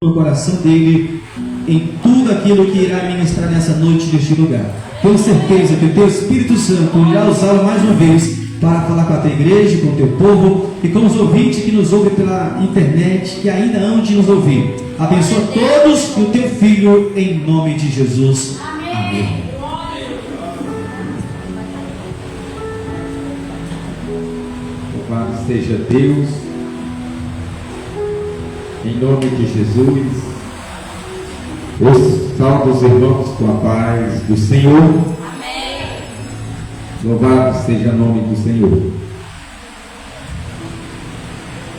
no coração dele em tudo aquilo que irá ministrar nessa noite neste lugar. Tenho certeza que o teu Espírito Santo irá usá-lo mais uma vez para falar com a tua igreja, com o teu povo e com os ouvintes que nos ouvem pela internet, que ainda hão de nos ouvir. Abençoa todos e o teu filho em nome de Jesus. Amém. Louvado seja Deus, em nome de Jesus. Eu salvo os irmãos com a paz do Senhor. Amém. Louvado seja o nome do Senhor.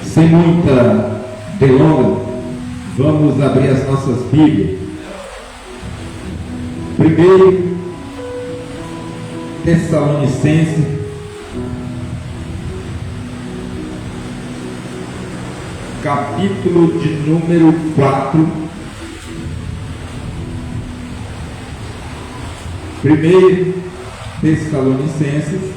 Sem muita delonga, vamos abrir as nossas Bíblias. Primeiro, Tessalonicenses, capítulo de número 4. Primeiro Tessalonicenses,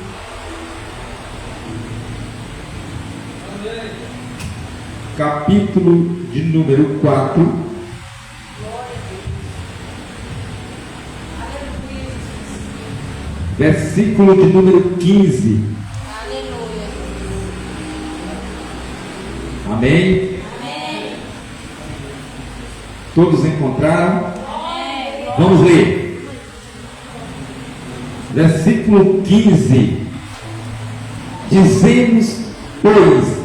capítulo de número 4, versículo de número 15. Aleluia. Amém? Amém. Todos encontraram? Amém. Vamos ler. Versículo 15. Dizemos, pois,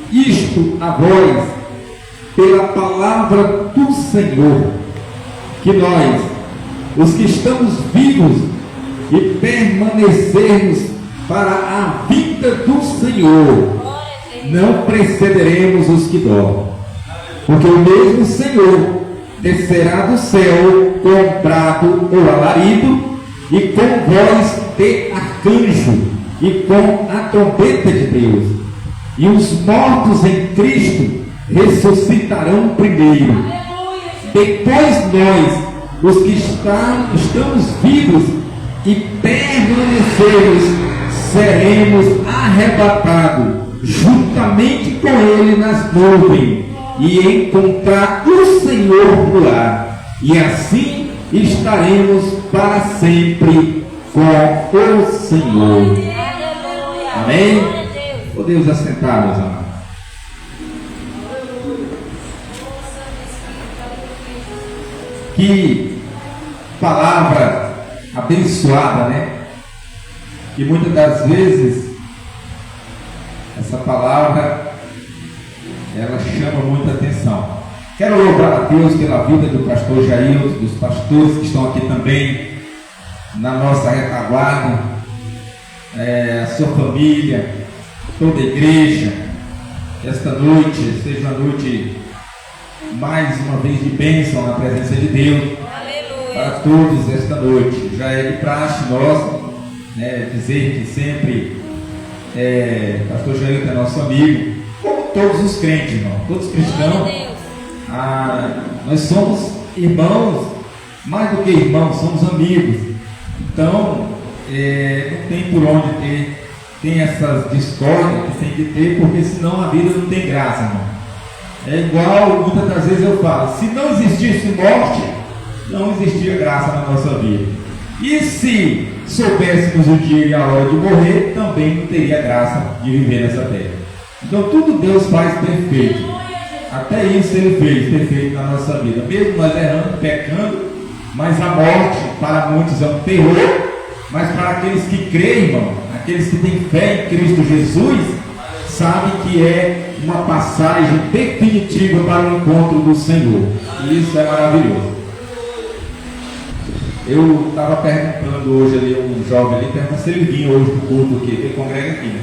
isto a vós, pela palavra do Senhor, que nós, os que estamos vivos e permanecermos para a vinda do Senhor, não precederemos os que dormem. Porque o mesmo Senhor descerá do céu com brado ou alarido, e com voz de arcanjo, e com a trombeta de Deus. E os mortos em Cristo ressuscitarão primeiro. Depois nós, os que estamos vivos e permanecermos, seremos arrebatados juntamente com Ele nas nuvens, e encontrar o Senhor no ar. E assim estaremos para sempre com o Senhor. Amém? Podemos assentar, meus amados. Que palavra abençoada, né? Que muitas das vezes essa palavra ela chama muita atenção. Quero louvar a Deus pela vida do pastor Jair, dos pastores que estão aqui também na nossa retaguarda, a sua família, toda a igreja. Esta noite seja uma noite mais uma vez de bênção na presença de Deus. Aleluia. Para todos esta noite. Já é de praxe nossa, né, dizer que sempre pastor Jair é nosso amigo, como todos os crentes, irmão, todos cristãos. Nós somos irmãos, mais do que irmãos, somos amigos. Então, não tem por onde tem essas discórdias que tem que ter, porque senão a vida não tem graça, irmão. É igual, muitas das vezes eu falo, se não existisse morte, não existia graça na nossa vida. E se soubéssemos o dia e a hora de morrer, também não teria graça de viver nessa terra. Então tudo Deus faz perfeito. Até isso Ele fez perfeito na nossa vida. Mesmo nós errando, pecando, mas a morte para muitos é um terror. Mas para aqueles que creem, irmão, aqueles que têm fé em Cristo Jesus, sabem que é uma passagem definitiva para o encontro do Senhor. E isso é maravilhoso. Eu estava perguntando hoje ali, um jovem ali, perguntando se ele vinha hoje do culto aqui, ele congrega aqui, né?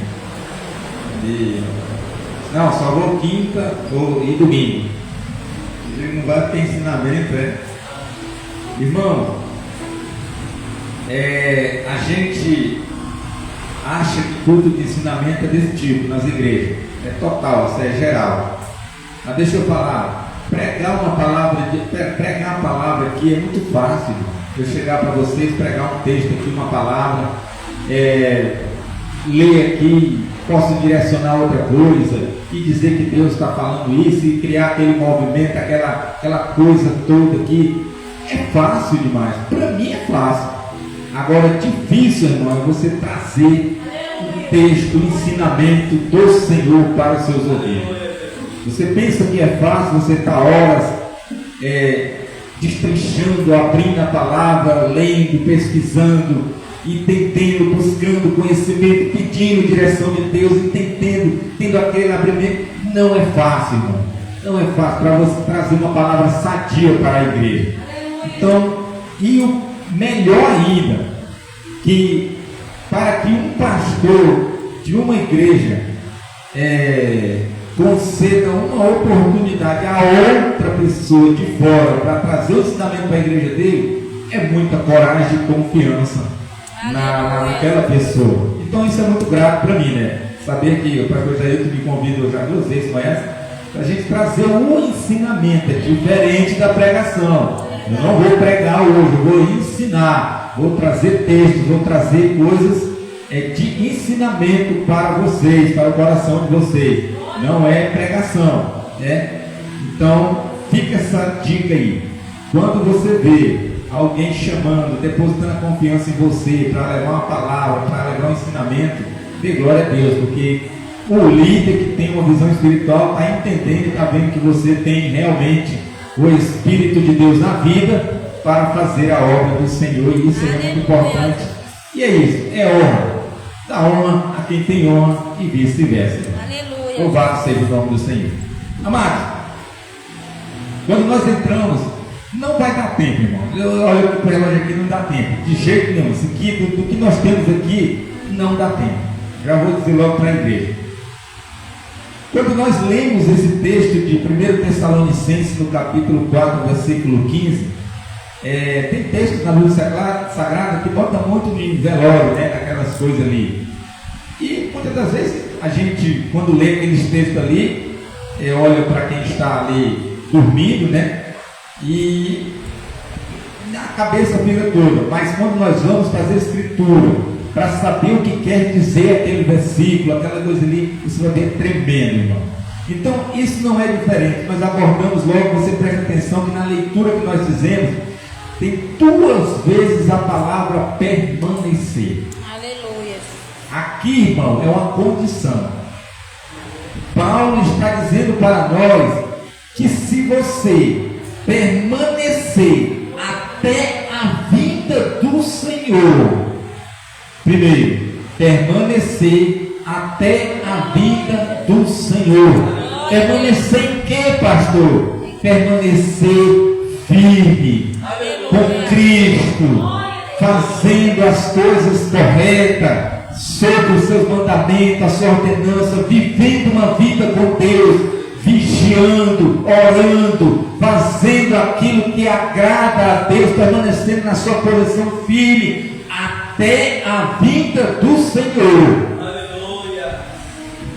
Não, só vou quinta e domingo. Ele não vai ter ensinamento, Irmão, a gente acha que culto de ensinamento é desse tipo nas igrejas. É total, isso é geral. Mas deixa eu falar, pregar a palavra aqui é muito fácil, irmão. Eu chegar para vocês, pregar um texto aqui, uma palavra, ler aqui, posso direcionar outra coisa e dizer que Deus está falando isso e criar aquele movimento, aquela coisa toda que é fácil demais. Para mim é fácil. Agora é difícil, irmão, é você trazer um texto, um ensinamento do Senhor para os seus ouvidos. Você pensa que é fácil, você está horas destrinchando, abrindo a palavra, lendo, pesquisando, entendendo, buscando conhecimento, pedindo direção de Deus, entendendo, tendo aquele abrimento. Não é fácil, irmão. Não é fácil para você trazer uma palavra sadia para a igreja. Então, e o melhor ainda, que para que um pastor de uma igreja conceda uma oportunidade a outra pessoa de fora para trazer o ensinamento para a igreja dele, é muita coragem e confiança naquela pessoa. Então isso é muito grato para mim, né? Saber que o pastor Jair me convida já 2 vezes, conhece? Para a gente trazer um ensinamento diferente da pregação. Eu não vou pregar hoje, eu vou ensinar, vou trazer textos, vou trazer coisas de ensinamento para vocês, para o coração de vocês. Não é pregação, né? Então fica essa dica aí. Quando você vê alguém chamando, depositando a confiança em você para levar uma palavra, para levar um ensinamento, dê glória a Deus, porque o líder que tem uma visão espiritual está entendendo e está vendo que você tem realmente o Espírito de Deus na vida para fazer a obra do Senhor, e isso é muito importante. E é isso, é honra. Dá honra a quem tem honra e vice-versa. Louvado seja o nome do Senhor. Amados, quando nós entramos, não vai dar tempo, irmão. Olha para o relógio aqui, não dá tempo. De jeito nenhum. Isso aqui, do que nós temos aqui, não dá tempo. Já vou dizer logo para a igreja. Quando nós lemos esse texto de 1 Tessalonicenses, no capítulo 4, versículo 15, tem textos na Bíblia Sagrada que botam muito em velório, né, aquelas coisas ali. E muitas das vezes a gente, quando lê aqueles textos ali, olha para quem está ali dormindo, né? E a cabeça fica toda. Mas quando nós vamos fazer a escritura para saber o que quer dizer aquele versículo, aquela coisa ali, isso vai ver tremendo, irmão. Então isso não é diferente. Nós abordamos logo, você presta atenção que na leitura que nós fizemos tem 2 vezes a palavra permanecer. Aleluia. Aqui, irmão, é uma condição. Paulo está dizendo para nós que se você permanecer até a vinda do Senhor, primeiro, permanecer até a vinda do Senhor. Permanecer em quê, pastor? Permanecer firme com Cristo, fazendo as coisas corretas, sobre os seus mandamentos, a sua ordenança, vivendo uma vida com Deus, vigiando, orando, fazendo aquilo que agrada a Deus, permanecendo na sua posição firme até a vinda do Senhor. Aleluia.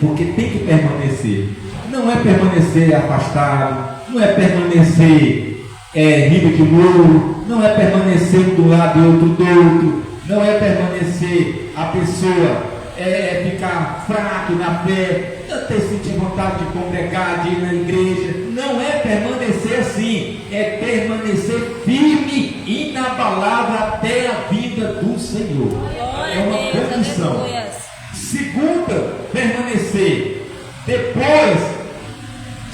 Porque tem que permanecer. Não é permanecer afastado, não é permanecer rindo de muro, não é permanecer um do lado e outro do outro, não é permanecer a pessoa ficar fraco na fé, não ter sentido vontade de congregar, de ir na igreja. Não é permanecer assim, é permanecer firme e inabalável até a vinda do Senhor. É uma condição. Segunda, permanecer. Depois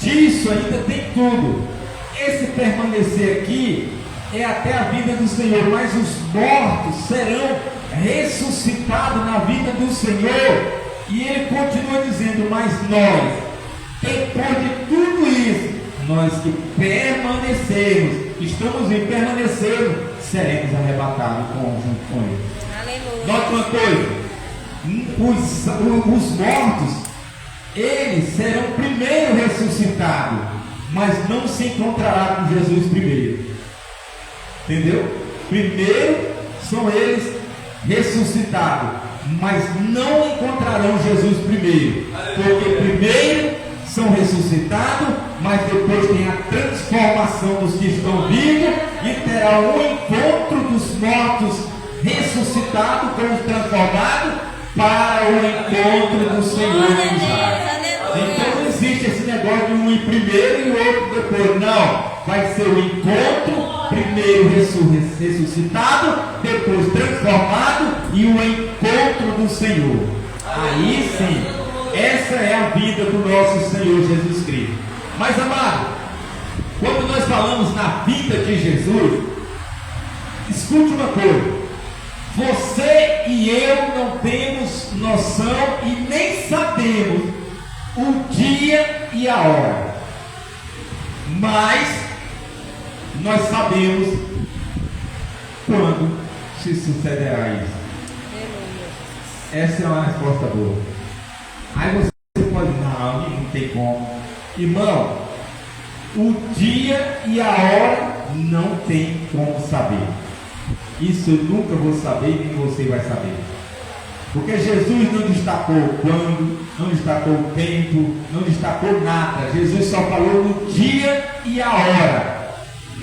disso ainda tem tudo. Esse permanecer aqui é até a vinda do Senhor, mas os mortos serão ressuscitados na vida do Senhor. E ele continua dizendo, mas nós, depois de tudo isso, nós que permanecemos, estamos em permanecer, seremos arrebatados junto com ele. Aleluia. Note uma coisa, os mortos, eles serão primeiro ressuscitados, mas não se encontrará com Jesus primeiro. Entendeu? Primeiro são eles ressuscitados, mas não encontrarão Jesus primeiro. Porque primeiro são ressuscitados, mas depois tem a transformação dos que estão vivos e terá um encontro dos mortos ressuscitados com os transformados, para o encontro do Senhor Glória a em Israel. Deus. Então Aleluia. não existe esse negócio de um ir primeiro e o outro depois. Não. Vai ser o encontro, primeiro ressuscitado, depois transformado e o encontro do Senhor. Aí sim, essa é a vida do nosso Senhor Jesus Cristo. Mas amado, quando nós falamos na vida de Jesus, escute uma coisa. Você e eu não temos noção e nem sabemos o dia e a hora. Mas nós sabemos quando se sucederá isso. Essa é uma resposta boa. Aí você pode não tem como. Irmão, o dia e a hora não tem como saber. Isso eu nunca vou saber, nem você vai saber. Porque Jesus não destacou quando, não destacou o tempo, não destacou nada. Jesus só falou no dia e a hora.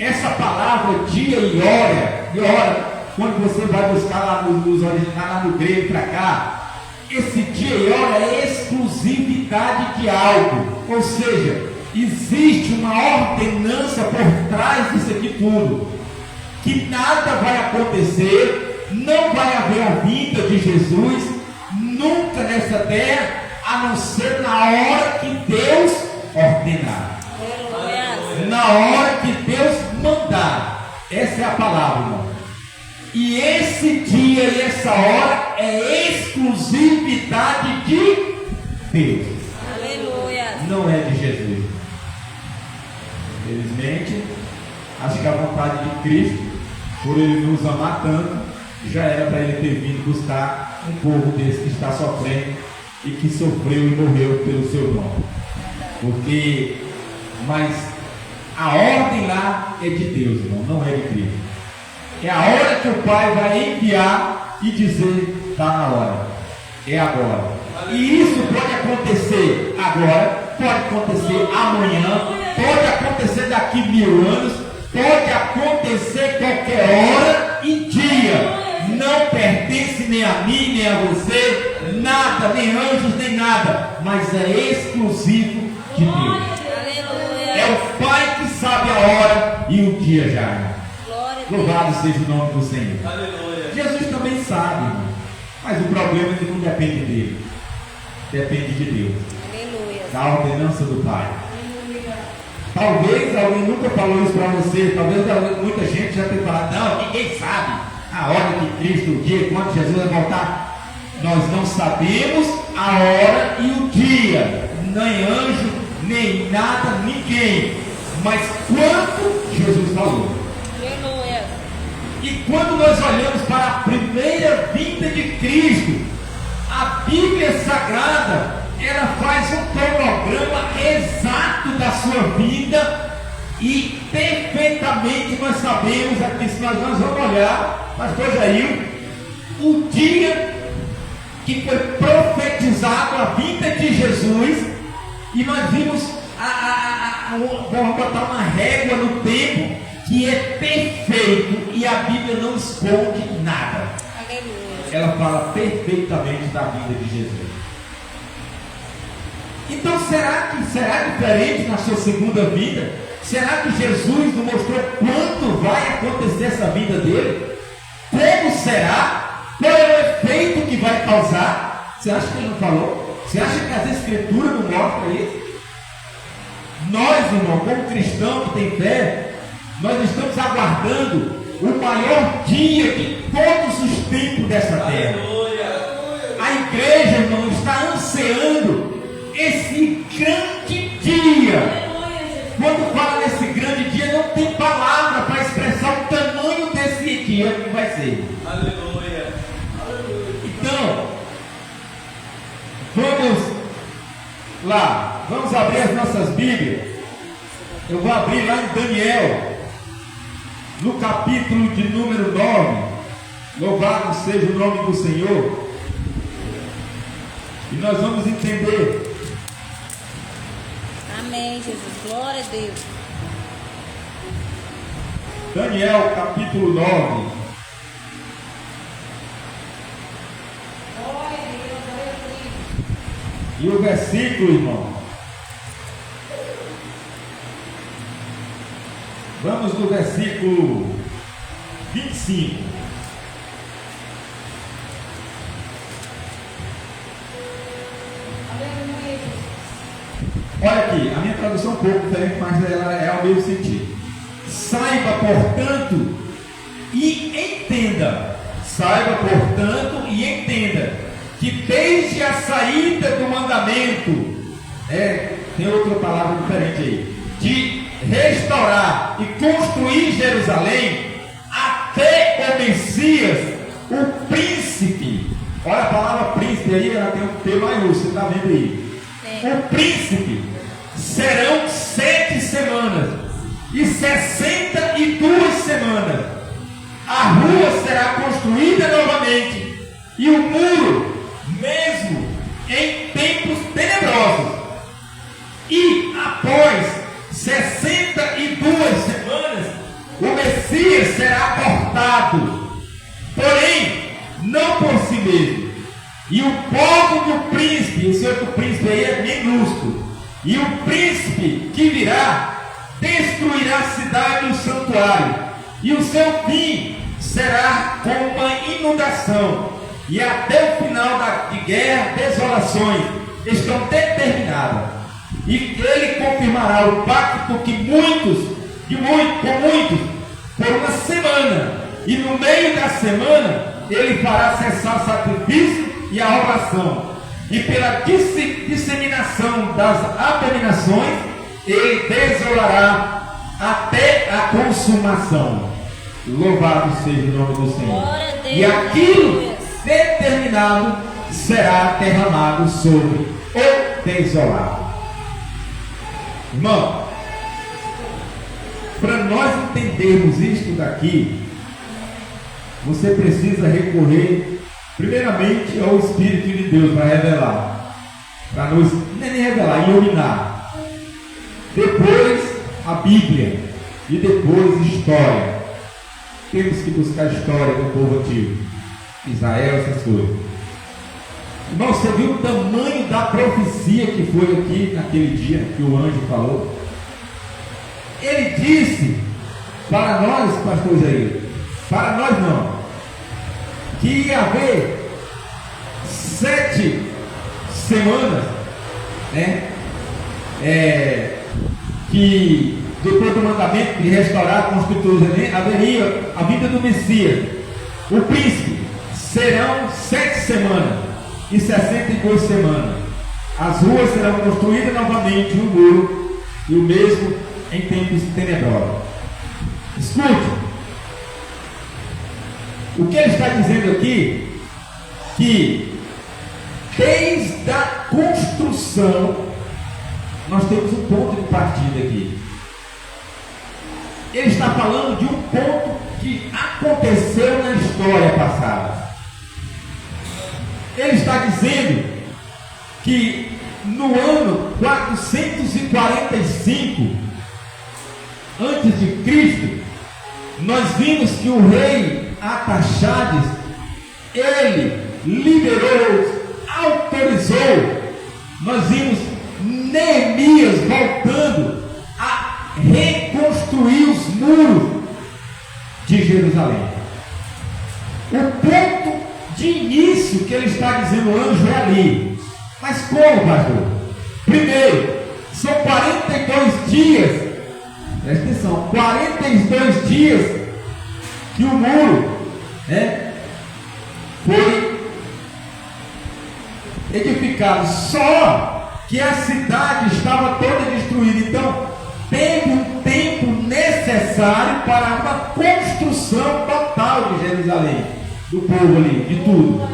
Essa palavra dia e hora, quando você vai buscar lá nos originais, lá no grego para cá, esse dia e hora é exclusividade de algo. Ou seja, existe uma ordenança por trás disso aqui tudo. Que nada vai acontecer, não vai haver a vinda de Jesus nunca nessa terra, a não ser na hora que Deus ordenar. Na hora que Deus mandar. Essa é a palavra, irmão. E esse dia e essa hora é exclusividade de Deus. Aleluia. Não é de Jesus. Infelizmente, acho que a vontade de Cristo, por Ele nos amar tanto, já era para Ele ter vindo buscar um povo desse que está sofrendo e que sofreu e morreu pelo seu nome. Mas a ordem lá é de Deus, irmão, não é de Cristo. É a hora que o Pai vai enviar e dizer, está na hora, é agora. E isso pode acontecer agora, pode acontecer amanhã, pode acontecer daqui 1000 anos, pode acontecer qualquer hora e dia. Não pertence nem a mim, nem a você, nada, nem anjos, nem nada, mas é exclusivo de Deus. É o Pai que sabe a hora e o dia já. Louvado seja o nome do Senhor. Aleluia. Jesus também sabe, irmão. Mas o problema é que não depende dele. Depende de Deus. Aleluia. Da ordenança do Pai. Aleluia. Talvez alguém nunca falou isso para você. Talvez muita gente já tenha falado. Não, ninguém sabe a hora que Cristo, o dia, quando Jesus vai voltar. Nós não sabemos a hora e o dia. Nem anjo, nem nada, ninguém. Mas quanto Jesus falou. E quando nós olhamos para a primeira vinda de Cristo, a Bíblia Sagrada, ela faz um cronograma exato da sua vida e perfeitamente nós sabemos, aqui se nós vamos olhar, pastor Jair, o dia que foi profetizado a vinda de Jesus e nós vimos, vamos botar uma régua no tempo, que é perfeito e a Bíblia não esconde nada. Aleluia. Ela fala perfeitamente da vida de Jesus. Então será que será diferente na sua segunda vida? Será que Jesus nos mostrou quanto vai acontecer essa vida dele? Como será? Qual é o efeito que vai causar? Você acha que ele não falou? Você acha que as escrituras não mostram isso? Nós, irmão, como cristão que tem fé, nós estamos aguardando o maior dia de todos os tempos dessa terra. A igreja, irmão, está ansiando esse grande dia. Quando fala nesse grande dia, não tem palavra para expressar o tamanho desse dia que vai ser. Aleluia. Então, vamos lá, vamos abrir as nossas Bíblias. Eu vou abrir lá em Daniel. No capítulo de número 9, louvado seja o nome do Senhor, e nós vamos entender. Amém, Jesus, glória a Deus. Daniel, capítulo 9. E o versículo, irmão. Vamos no versículo 25. Olha aqui, a minha tradução é um pouco diferente, mas ela é ao mesmo sentido. Saiba, portanto, e entenda. Saiba, portanto, e entenda que desde a saída do mandamento, tem outra palavra diferente aí, de restaurar e construir Jerusalém, até o Messias, o príncipe. Olha a palavra príncipe aí, ela tem um P maiúsculo, você está vendo aí. O príncipe, serão 7 semanas e 62 semanas. A rua será construída novamente e o muro, mesmo em tempos tenebrosos. E após 62 semanas, o Messias será cortado, porém não por si mesmo. E o povo do príncipe, esse outro príncipe aí é minúsculo, e o príncipe que virá destruirá a cidade e o santuário, e o seu fim será como uma inundação, e até o final de guerra, desolações estão determinadas, e ele confirmará o pacto que com muitos, por uma semana, e no meio da semana ele fará cessar o sacrifício e a oração, e pela disseminação das abominações, ele desolará até a consumação. Louvado seja o nome do Senhor. E aquilo determinado será derramado sobre o desolado. Irmão, para nós entendermos isto daqui, você precisa recorrer primeiramente ao Espírito de Deus para revelar, para nos nem revelar, iluminar. Depois a Bíblia e depois história. Temos que buscar a história do povo antigo, Israel, essas coisas. Irmão, você viu o tamanho da profecia que foi aqui naquele dia que o anjo falou? Ele disse para nós, pastor Jair, para nós não, que ia haver 7 semanas, né? Que depois do mandamento de restaurar, constituir, haveria a vida do Messias, o príncipe. Serão 7 semanas e 62 semanas. As ruas serão construídas novamente, o muro, e o mesmo em tempos tenebrosos. Escute. O que ele está dizendo aqui, que desde a construção, nós temos um ponto de partida aqui. Ele está falando de um ponto que aconteceu na história passada. Ele está dizendo que no ano 445 antes de Cristo, nós vimos que o rei Artaxerxes, ele liberou, autorizou. Nós vimos Neemias voltando a reconstruir os muros de Jerusalém. O ponto de início que ele está dizendo, o anjo, é ali. Mas como, pastor? Primeiro, são 42 dias, presta atenção, 42 dias que o muro foi edificado, só que a cidade estava toda destruída. Então teve um tempo necessário para uma construção total de Jerusalém, do povo ali, de tudo.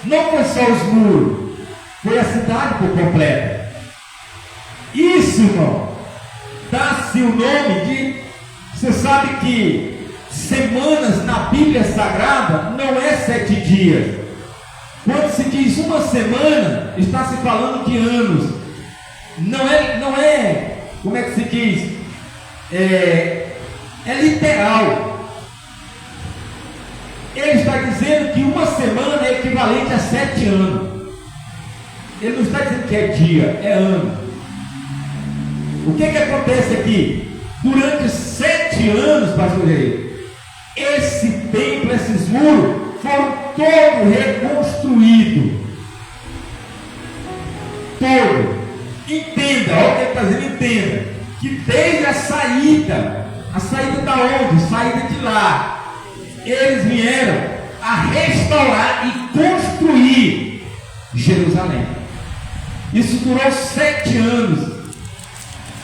Não foi só os muros, foi a cidade por completa. Isso, irmão, dá-se o nome de, você sabe que semanas na Bíblia Sagrada não é 7 dias. Quando se diz uma semana, está se falando de anos. Não é, como é que se diz? É literal. Ele está dizendo que uma semana é equivalente a 7 anos. Ele não está dizendo que é dia, é ano. O que acontece aqui? Durante 7 anos, pastor Jair, esse templo, esses muros, foram todos reconstruídos. Todo. Entenda, olha o que ele está dizendo, entenda. Que desde a saída da onde? Saída de lá. Eles vieram a restaurar e construir Jerusalém. Isso durou 7 anos.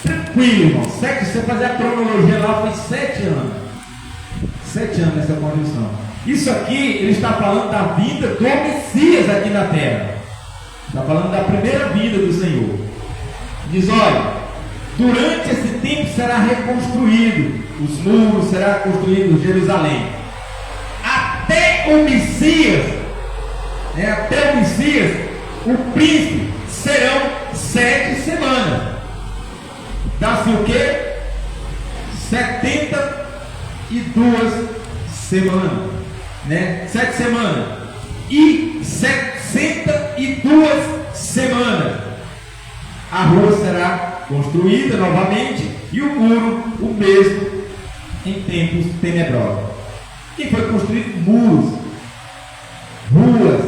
Tranquilo, irmão. Você fazer a cronologia lá foi 7 anos. 7 anos nessa construção. Isso aqui, ele está falando da vinda do Messias aqui na terra. Está falando da primeira vinda do Senhor. Diz, olha, durante esse tempo será reconstruído os muros, será construído Jerusalém. Até o Messias, o príncipe, serão 7 semanas. Dá-se o quê? 72 semanas, né? 7 semanas e 62 semanas. A rua será construída novamente e o muro o mesmo em tempos tenebrosos. E foi construído muros, ruas,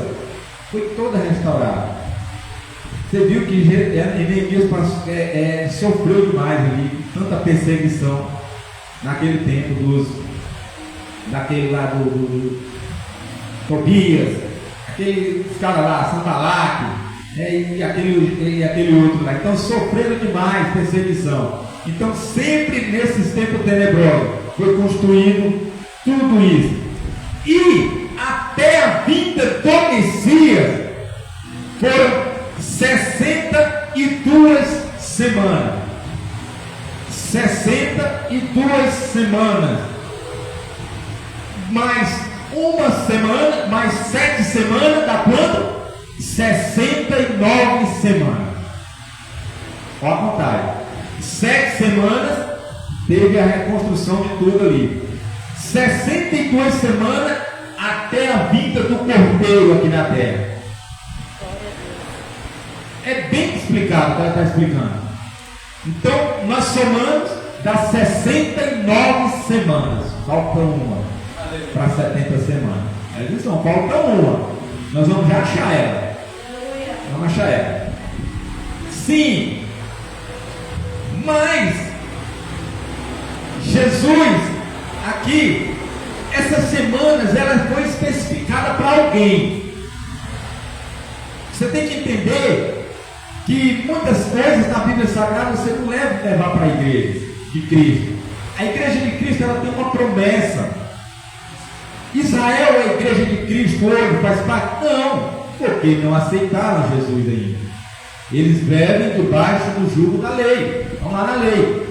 foi toda restaurada. Você viu que Neemias sofreu demais ali, tanta perseguição naquele tempo daquele lá do Tobias, aquele cara lá, Sanballat, e aquele outro lá. Então sofreram demais perseguição. Então sempre nesses tempos tenebrosos foi construído tudo isso. E até a vinda do Messias foram 62 semanas. 62 semanas. Mais uma semana, mais 7 semanas, dá quanto? 69 semanas. Olha a contagem. 7 semanas teve a reconstrução de tudo ali. 62 semanas até a vinda do Cordeiro aqui na terra. É bem explicado o que ela está explicando. Então, nós somamos das 69 semanas. Falta uma para 70 semanas. Ela diz, não, falta uma. Nós vamos já achar ela. Vamos achar ela. Sim. Mas, Jesus, aqui, essas semanas, ela foi especificada para alguém. Você tem que entender que muitas coisas na Bíblia Sagrada você não deve levar para a igreja de Cristo. A igreja de Cristo, ela tem uma promessa. Israel é a igreja de Cristo hoje, faz parte? Não, porque não aceitaram Jesus ainda. Eles vivem debaixo do jugo da lei. Vão lá na lei.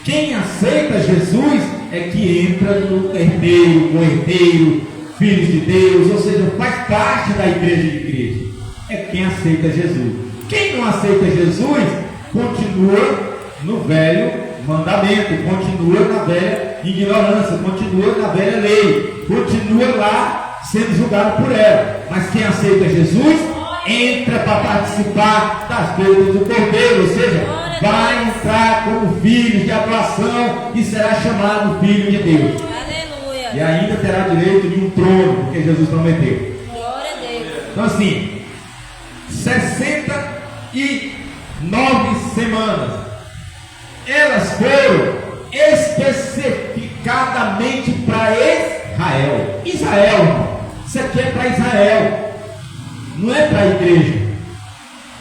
Quem aceita Jesus é que entra no herdeiro, o herdeiro, filhos de Deus, ou seja, faz parte da igreja de Cristo. É quem aceita Jesus. Quem não aceita Jesus continua no velho mandamento, continua na velha ignorância, continua na velha lei, continua lá sendo julgado por ela. Mas quem aceita Jesus entra para participar das coisas do Cordeiro, ou seja, vai entrar como filho de adoração e será chamado filho de Deus. Aleluia. E ainda terá direito de um trono, porque Jesus prometeu. Glória a Deus. Então assim, 69 semanas, elas foram especificadamente para Israel. Israel, irmão, isso aqui é para Israel, não é para a igreja.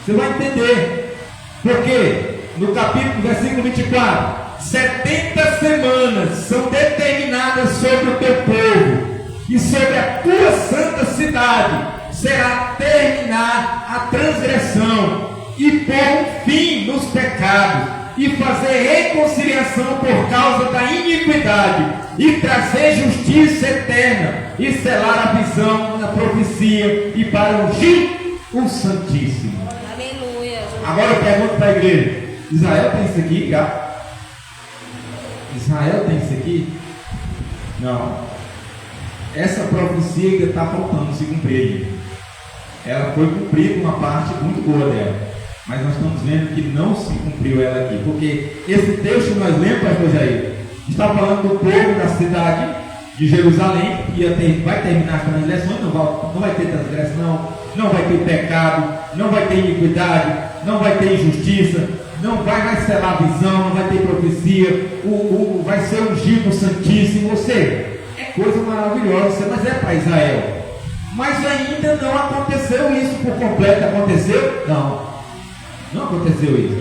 Você vai entender, porque no capítulo, versículo 24, 70 semanas são determinadas sobre o teu povo e sobre a tua santa cidade. Será terminar a transgressão e pôr um fim nos pecados e fazer reconciliação por causa da iniquidade e trazer justiça eterna e selar a visão na profecia e para ungir o Santíssimo. Aleluia. Agora eu pergunto para a igreja: Israel tem isso aqui, cara? Israel tem isso aqui? Não. Essa profecia ainda está faltando se cumprir. ela foi cumprida uma parte muito boa dela. Mas nós estamos vendo que não se cumpriu ela aqui. Porque esse texto que nós lemos, pastor Jair, está falando do povo da cidade de Jerusalém, que vai terminar as transgressões, não vai ter transgressão, não vai ter pecado, não vai ter iniquidade, não vai ter injustiça, não vai mais selar visão, não vai ter profecia, vai ser ungido Santíssimo. Ou seja, é coisa maravilhosa, mas é para Israel. Mas ainda não aconteceu isso por completo. Aconteceu? Não aconteceu isso.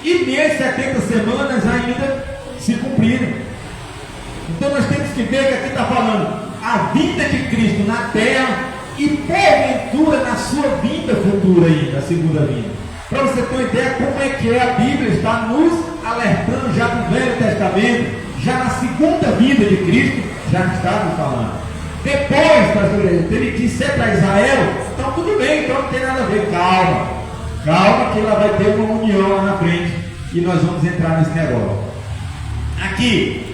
E nem 70 semanas ainda se cumpriram. Então nós temos que ver que aqui está falando a vinda de Cristo na terra e porventura na sua vinda futura ainda, a segunda vinda. Para você ter uma ideia como é que a Bíblia está nos alertando já no Velho Testamento, já na segunda vinda de Cristo, já estava falando. Depois, pastor, ele disse para Israel, então tudo bem, então não tem nada a ver, calma que ela vai ter uma união lá na frente e nós vamos entrar nesse negócio. Aqui,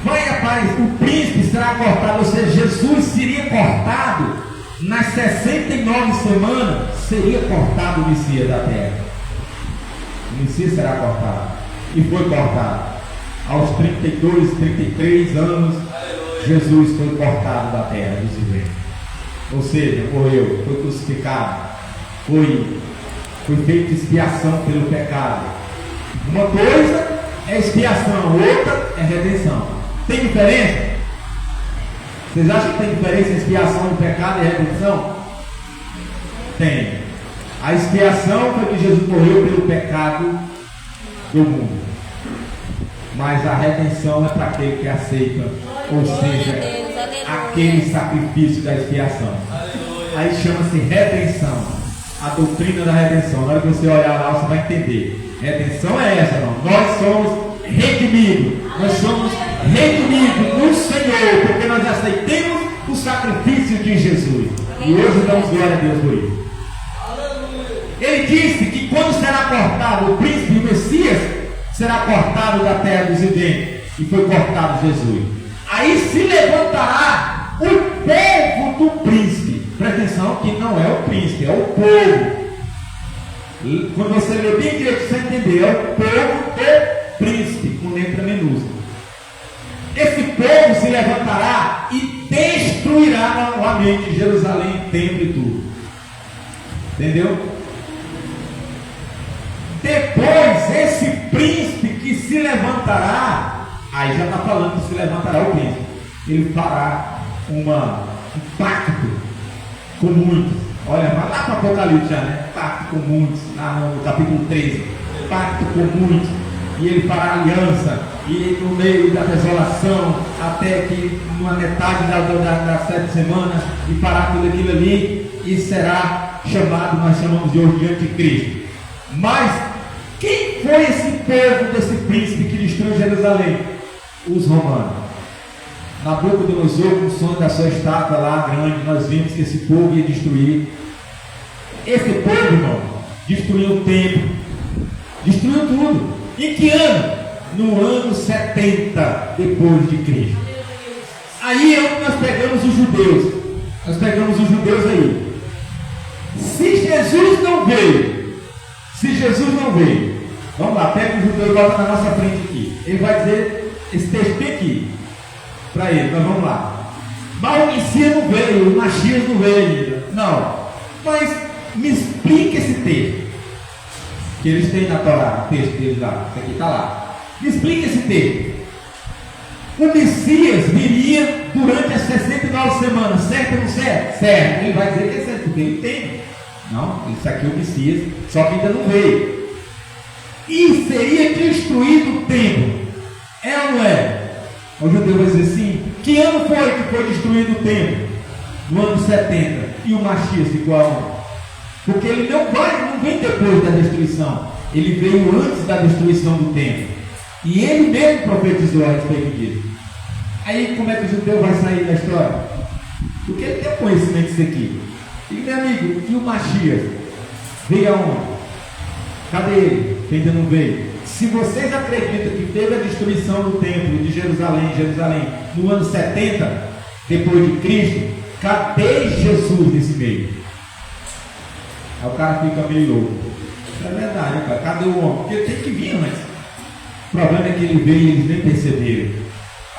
o príncipe será cortado, ou seja, Jesus seria cortado nas 69 semanas, seria cortado o Messias da terra. O Messias será cortado, e foi cortado. Aos 32, 33 anos, Jesus foi cortado da terra dos viventes. Ou seja, morreu, foi crucificado, foi feita expiação pelo pecado. Uma coisa é expiação, outra é redenção. Tem diferença? Vocês acham que tem diferença em expiação do pecado e redenção? Tem. A expiação foi que Jesus morreu pelo pecado do mundo. Mas a redenção é para aquele que aceita, ou seja, aquele sacrifício da expiação. Aí chama-se redenção. A doutrina da redenção. Na hora que você olhar lá, você vai entender. Redenção é essa, não. Nós somos redimidos. Nós somos redimidos no Senhor, porque nós aceitemos o sacrifício de Jesus. E hoje damos glória a Deus por isso. Ele disse que quando será cortado o príncipe, o Messias, será cortado da terra dos viventes. E foi cortado Jesus. Aí se levantará o povo do príncipe. Presta atenção que não é o príncipe, é o povo. Quando você lê bem direito, você vai entender. É o povo do príncipe, com letra minúscula. Esse povo se levantará e destruirá novamente Jerusalém, templo e tudo. Entendeu? Depois, esse príncipe que se levantará, aí já está falando que se levantará o príncipe. Ele fará um pacto com muitos. Olha, vai lá para o Apocalipse já, né? Pacto com muitos, lá no capítulo 13. Pacto com muitos. E ele fará aliança. E no meio da desolação, até que numa metade das 7 semanas, e fará tudo aquilo ali, e será chamado, nós chamamos de hoje de anticristo. Mas quem foi esse povo desse príncipe que destruiu Jerusalém? Os romanos. Nabucodonosor, com o sonho da sua estátua lá grande, nós vimos que esse povo ia destruir. Esse povo, irmão, destruiu o templo, destruiu tudo. Em que ano? No ano 70 depois de Cristo. Aí é onde nós pegamos os judeus. Nós pegamos os judeus aí. Se Jesus não veio, vamos lá, pega o judeu e bota na nossa frente aqui. Ele vai dizer esse texto bem aqui para ele, nós vamos lá. Mas o Messias não veio, o Messias não veio ainda. Não, mas me explica esse texto que eles têm na Torá, o texto deles lá, isso aqui está lá. Me explica esse texto. O Messias viria durante as 69 semanas, certo ou não certo? Certo, ele vai dizer que é certo, porque ele tem. Não, isso aqui é o Messias, só que ainda não veio. E seria destruído o templo. É ou não é? O judeu vai dizer assim: que ano foi que foi destruído o templo? No ano 70. E o Messias ficou aonde? Porque ele não vem depois da destruição. Ele veio antes da destruição do templo. E ele mesmo profetizou a respeito disso. Aí como é que o judeu vai sair da história? Porque ele tem conhecimento disso aqui. E meu amigo, e o Messias? Veio aonde? Cadê ele? Que ainda não veio. Se vocês acreditam que teve a destruição do templo de Jerusalém, no ano 70 depois de Cristo, cadê Jesus nesse meio? Aí o cara fica meio louco. Isso é verdade, cara. Cadê o homem? Porque tem que vir antes. O problema é que ele veio e eles nem perceberam.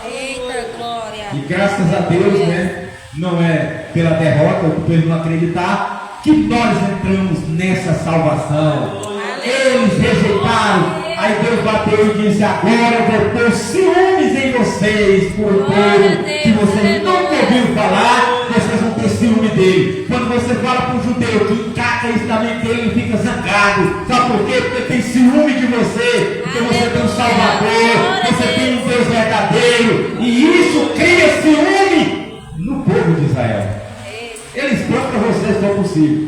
Eita, glória. E graças a Deus, né? Não é pela derrota ou por eles não acreditar que nós entramos nessa salvação. Eles rejeitaram. Aí Deus bateu e disse: agora eu vou pôr ciúmes em vocês por um povo que vocês nunca ouviram falar. Vocês vão ter ciúme dele. Quando você fala para um judeu que encaca isso na mente dele, ele fica zangado. Sabe por quê? Porque tem ciúme de você. Porque você tem um Salvador. Você tem um Deus verdadeiro. E isso cria ciúme no povo de Israel. Eles plantam você se for possível.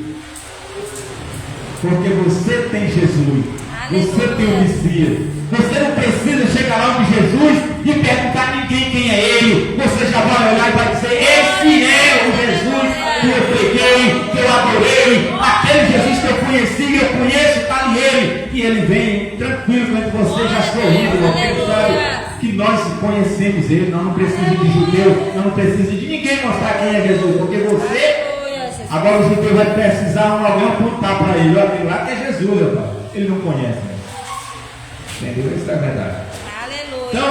Porque você tem Jesus. Você tem o Messias. Você não precisa chegar lá de Jesus e perguntar a ninguém quem é ele. Você já vai olhar e vai dizer: esse é o Jesus que eu preguei, que eu adorei. Aquele Jesus que eu conheci, eu conheço, está ali ele. E ele vem tranquilo com você, já sorrindo. Porque sabe que nós conhecemos ele. Nós não precisamos de judeu, nós não precisamos de ninguém mostrar quem é Jesus. Porque você, agora o judeu vai precisar alguém apontar para ele: olha, lá que é Jesus, meu pai. Ele não conhece, né? Entendeu? Isso é verdade. Aleluia. Então,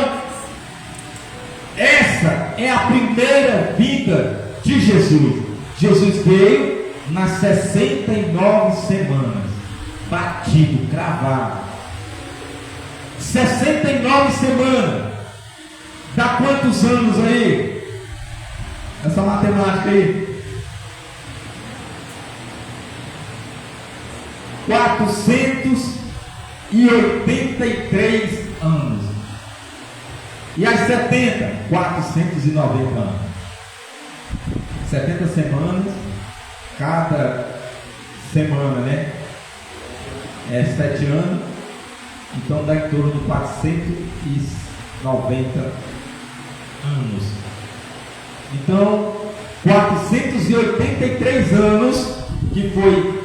essa é a primeira vinda de Jesus. Jesus veio nas 69 semanas, batido, cravado. 69 semanas. Dá quantos anos aí? Essa matemática aí. 483 anos. E as 70? 490 anos. 70 semanas, cada semana, né? É 7 anos. Então dá em torno de 490 anos. Então, 483 anos que foi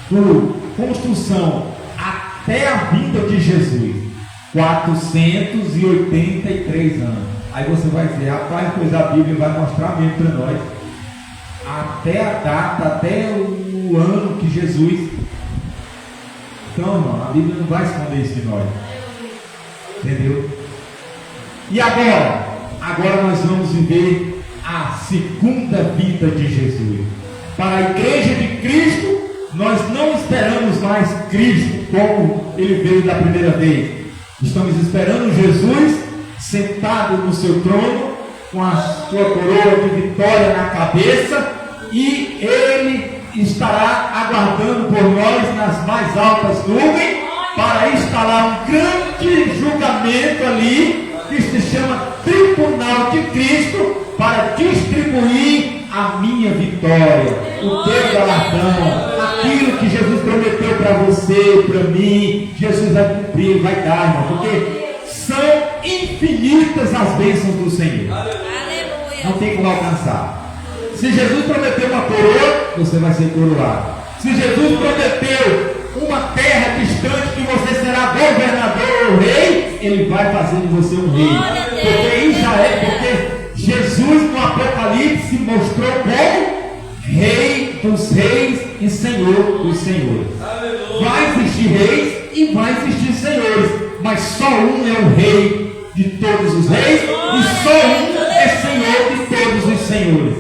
por construção até a vinda de Jesus. 483 anos. Aí você vai dizer: rapaz, pois a Bíblia vai mostrar mesmo para nós até a data, até o ano que Jesus. Então, irmão, a Bíblia não vai esconder isso de nós. Entendeu? E agora? Agora nós vamos viver a segunda vinda de Jesus. Para a igreja de Cristo, nós não esperamos mais Cristo como ele veio da primeira vez. Estamos esperando Jesus sentado no seu trono, com a sua coroa de vitória na cabeça, e ele estará aguardando por nós nas mais altas nuvens para instalar um grande julgamento ali, que se chama Tribunal de Cristo, para distribuir a minha vitória, o teu galardão, aquilo que Jesus prometeu para você, para mim. Jesus vai cumprir, vai dar, irmão, porque são infinitas as bênçãos do Senhor. Aleluia. Não tem como alcançar. Se Jesus prometeu uma coroa, você vai ser coroado. Se Jesus prometeu uma terra distante que você será governador ou rei, ele vai fazer de você um rei. Porque Israel, porque Jesus no Apocalipse mostrou como Rei dos reis e Senhor dos senhores. Vai existir reis e vai existir senhores, mas só um é o rei de todos os reis e só um é Senhor de todos os senhores.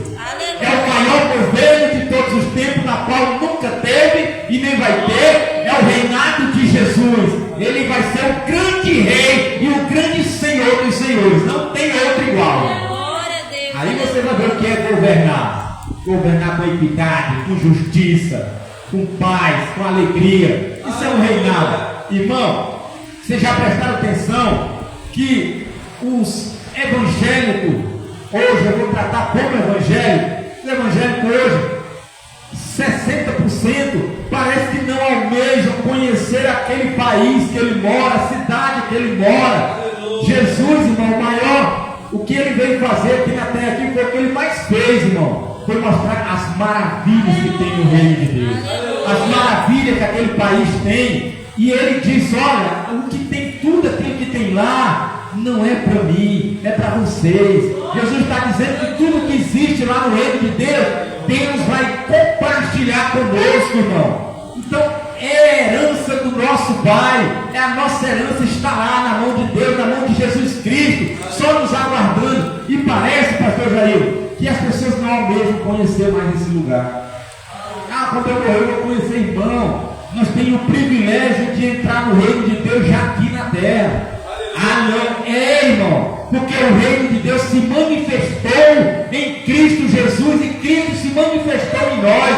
É o maior governo de todos os tempos, na qual nunca teve e nem vai ter. É o reinado de Jesus. Ele vai ser o grande rei e o grande Senhor dos senhores. Não tem outro igual. Aí você vai ver o que é governar. Governar com equidade, com justiça, com paz, com alegria. Isso é um reinado. Irmão, vocês já prestaram atenção que os evangélicos, hoje eu vou tratar como evangélico, os evangélicos hoje, 60% parece que não almejam conhecer aquele país que ele mora, a cidade que ele mora. Jesus, irmão, o maior, o que ele veio fazer aqui na terra, aqui foi o que ele mais fez, irmão. Foi mostrar as maravilhas que tem no reino de Deus, as maravilhas que aquele país tem. E ele diz: olha, o que tem, tudo aquilo que tem lá, não é para mim, é para vocês. Jesus está dizendo que tudo que existe lá no reino de Deus, Deus vai compartilhar conosco, irmão. Então, é a herança do nosso Pai, é a nossa herança, está lá na mão de Deus, na mão de Jesus Cristo, só nos aguardando. E parece, pastor Jair, que as pessoas não almejam conhecer mais esse lugar. Quando eu morrer, eu vou conhecer, irmão. Nós temos o privilégio de entrar no reino de Deus já aqui na terra. Não, irmão, porque o reino de Deus se manifestou em Cristo Jesus e Cristo se manifestou em nós.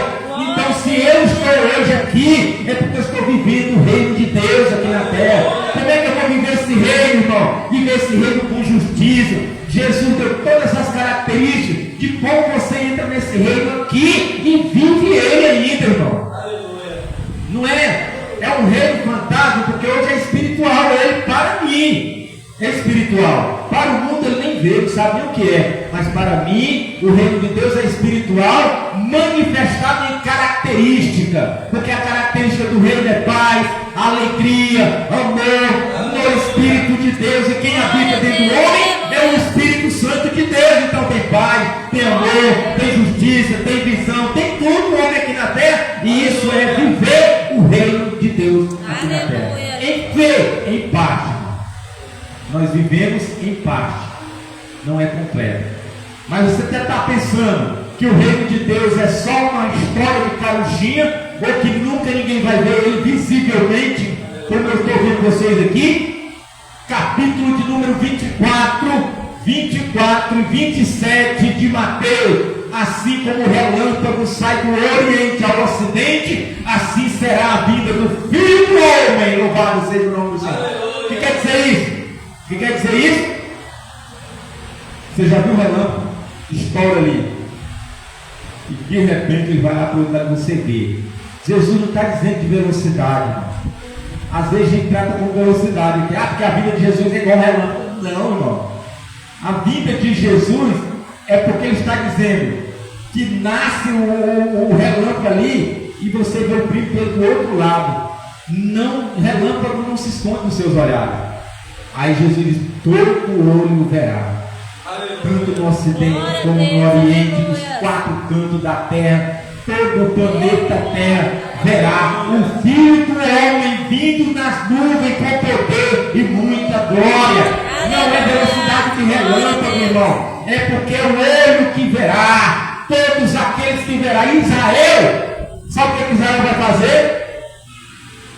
Então, se eu estou hoje aqui, é porque eu estou vivendo o reino de Deus aqui na terra. Como é que eu vou viver esse reino, irmão? Viver esse reino com justiça. Jesus deu todas as características de como você entra nesse reino aqui e vive ele ainda, irmão. Não é? É um reino fantasma, porque hoje é espiritual. Ele, para mim, é espiritual. Para o mundo ele nem vê, não sabe nem o que é. Mas para mim, o reino de Deus é espiritual, manifestado em característica. Porque a característica do reino é paz, alegria, amor, no Espírito de Deus. E quem habita dentro do homem é o Espírito Santo de Deus. Então tem paz, tem amor, tem justiça, tem visão, tem tudo o homem aqui na terra. E isso é viver o reino de Deus aqui na terra. Em fé, em parte. Nós vivemos em parte, não é completo. Mas você até está pensando que o reino de Deus é só uma história de carochinha, ou que nunca ninguém vai ver ele visivelmente, como eu estou vendo vocês aqui. Capítulo de número 24 e 27 de Mateus. Assim como o relâmpago sai do oriente ao ocidente, assim será a vinda do Filho do Homem. Louvado seja o nome do Senhor. O que quer dizer isso? O que quer dizer isso? Você já viu o relâmpago? Estoura ali. E de repente ele vai lá para o outro lado, você vê. Jesus não está dizendo de velocidade, irmão. Às vezes a gente trata com velocidade. Porque a vida de Jesus é igual ao relâmpago. Não, irmão. A vida de Jesus é porque ele está dizendo que nasce o relâmpago ali e você vê o brilho do outro lado. Não, o relâmpago não se esconde nos seus olhares. Aí Jesus diz: todo olho verá, tanto no ocidente como no oriente, nos quatro cantos da terra, todo o planeta Terra verá o Filho do Homem vindo nas nuvens com poder e muita glória. Não é velocidade de relâmpago, irmão, é porque é o olho que verá, todos aqueles que verá. Israel, sabe o que Israel vai fazer?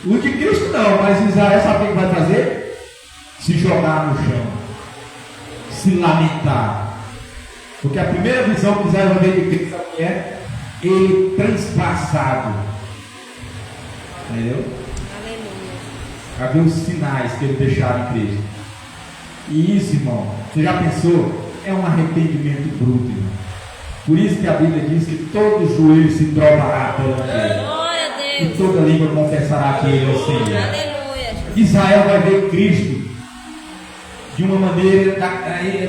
O de Cristo não, mas Israel sabe o que vai fazer? Se jogar no chão, se lamentar, porque a primeira visão que Israel vai ver de Cristo é ele transpassado, entendeu? Havia os sinais que ele deixava em Cristo. E isso, irmão, você já pensou? É um arrependimento bruto, irmão. Por isso que a Bíblia diz que todo joelho se dobrará perante ele, e toda língua confessará que ele é o Senhor. Israel vai ver Cristo de uma maneira,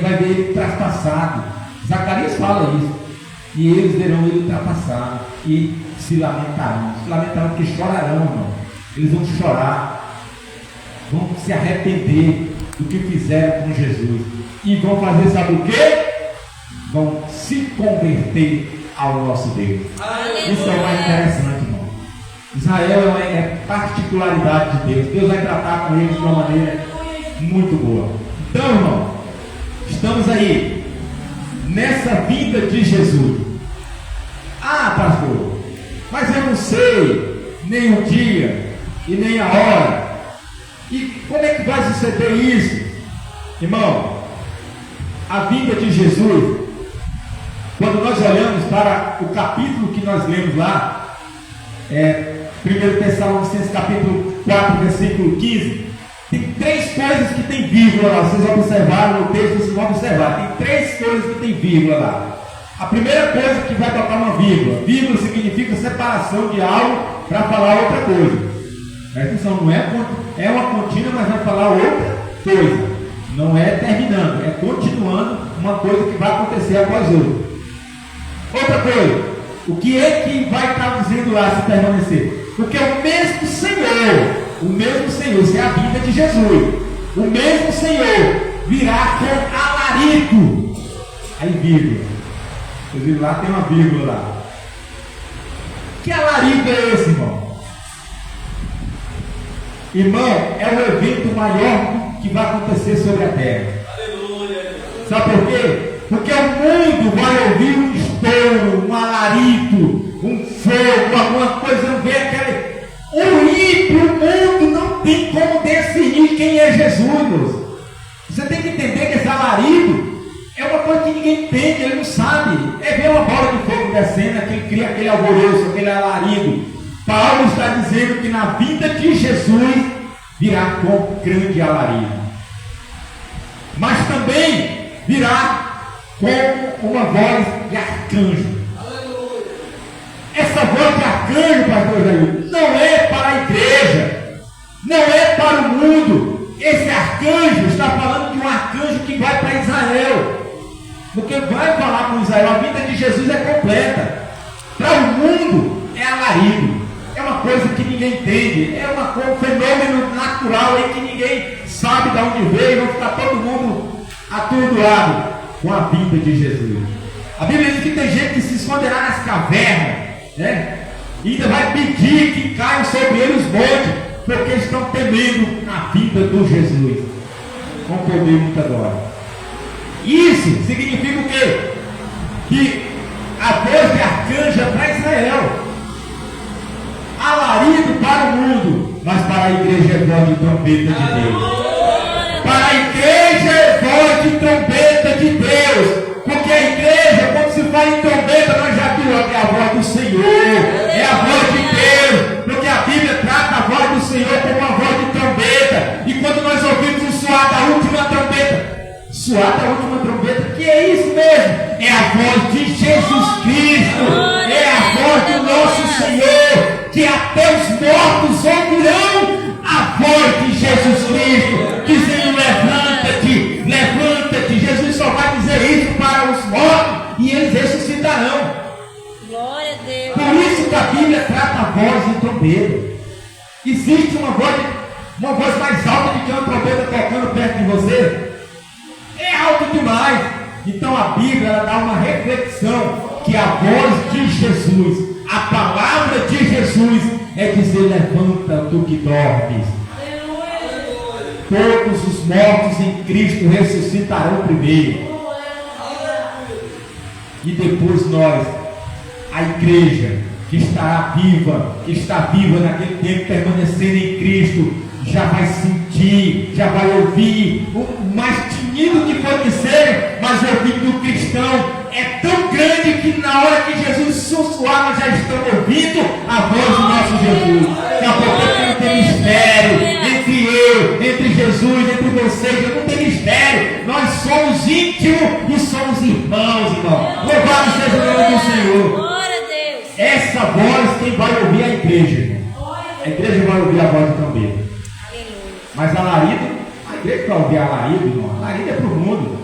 vai ver ele traspassado. Zacarias fala isso. E eles verão ele ultrapassado e se lamentarão. Se lamentarão porque chorarão, irmão. Eles vão chorar, vão se arrepender do que fizeram com Jesus. E vão fazer, sabe o quê? Vão se converter ao nosso Deus. Isso é o mais interessante, irmão. Israel é particularidade de Deus. Deus vai tratar com eles de uma maneira muito boa. Então, irmão, estamos aí nessa vinda de Jesus. Pastor, mas eu não sei nem o dia e nem a hora. E como é que vai suceder isso? Irmão, a vinda de Jesus, quando nós olhamos para o capítulo que nós lemos lá, 1 Tessalonicenses capítulo 4, versículo 15, tem três coisas que tem vírgula lá. Vocês observaram no texto, vocês vão observar. Tem três coisas que tem vírgula lá. A primeira coisa que vai tocar uma vírgula. Vírgula significa separação de algo para falar outra coisa. Presta atenção, não é uma contínua, mas vai falar outra coisa. Não é terminando, é continuando uma coisa que vai acontecer após outra. Outra coisa, o que é que vai estar dizendo lá se permanecer? Porque o mesmo Senhor, isso é a vinda de Jesus. O mesmo Senhor virá com alarido. Aí, vírgula. Vocês viram lá, tem uma vírgula lá. Que alarido é esse, irmão? Irmão, é o evento maior que vai acontecer sobre a terra. Aleluia. Sabe por quê? Porque o mundo vai ouvir um estouro, um alarido, um fogo, alguma coisa, não vê aquele... O ímpio, o mundo não tem como definir quem é Jesus. Você tem que entender que esse alarido é uma coisa que ninguém entende, ele não sabe. É ver uma bola de fogo descendo, que cria aquele alvoroço, aquele alarido. Paulo está dizendo que na vinda de Jesus virá com grande alarido. Mas também virá com uma voz de arcanjo. Essa voz de arcanjo, pastor Jair, não é para a igreja, não é para o mundo. Esse arcanjo está falando de um arcanjo que vai para Israel, porque vai falar com Israel. A vida de Jesus é completa. Para o mundo é alarido, é uma coisa que ninguém entende, é um fenômeno natural aí que ninguém sabe de onde veio. Vai ficar todo mundo atordoado com a vida de Jesus. A Bíblia diz que tem gente que se esconderá nas cavernas, né? E ainda vai pedir que caiam sobre eles os montes, porque estão temendo a vida do Jesus, com poder e muita glória. Isso significa o quê? Que a voz de arcanjo é para Israel, alarido para o mundo, mas para a igreja é voz de trombeta de Deus. Para a igreja é voz de trombeta de Deus. Porque a igreja, quando se fala em trombeta, nós já vimos que é a voz do Senhor, é a voz de Deus, porque a Bíblia trata a voz do Senhor como uma voz de trombeta. E quando nós ouvimos o soar da última trombeta, que é isso mesmo? É a voz de Jesus Cristo, é a voz do nosso Senhor, que até os mortos ouvirão a voz de Jesus Cristo, dizendo: levanta-te, levanta-te. Jesus só vai dizer isso para os mortos e eles ressuscitarão. Glória a Deus. Por isso que a Bíblia trata a voz de trombeta. Existe uma voz mais alta do que uma trombeta tocando perto de você? É alto demais. Então a Bíblia ela dá uma reflexão que a voz de Jesus, a palavra de Jesus é dizer: levanta tu que dormes. Todos os mortos em Cristo ressuscitarão primeiro. E depois nós, a igreja que estará viva, que está viva naquele tempo, permanecendo em Cristo, já vai sentir, já vai ouvir. O mais tinido que pode ser, mas o ouvido do cristão é tão grande que na hora que Jesus sussurrar, nós já estamos ouvindo a voz do nosso Jesus. Porque não tem mistério entre eu, entre Jesus, entre vocês, não tem mistério. Nós somos íntimos e somos irmãos, irmão. Louvado seja o nome do Senhor. Glória a Deus. Essa voz quem vai ouvir é a igreja, irmão. A igreja vai ouvir a voz do trombeta. Mas alarido, a igreja vai ouvir alarido, irmão. Alarido é para o mundo,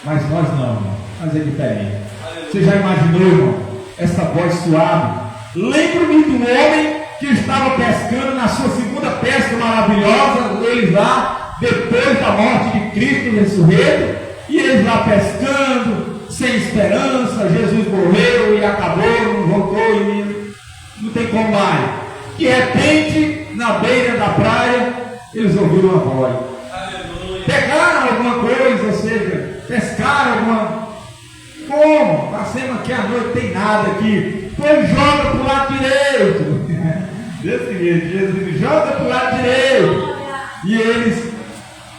mas nós não, irmão. Nós é diferente. Você já imaginou, irmão, essa voz suave? Lembro-me do homem que estava pescando na sua segunda pesca maravilhosa, eles lá, depois da morte de Cristo ressurreto, e eles lá pescando, sem esperança. Jesus morreu e acabou, não voltou e não tem como mais. De repente, na beira da praia, eles ouviram uma voz. Pegaram alguma coisa, ou seja, pescaram alguma. Como? Passemos aqui à noite, tem nada aqui. Pois joga para o lado direito. Desse jeito, Jesus joga para o lado direito. E eles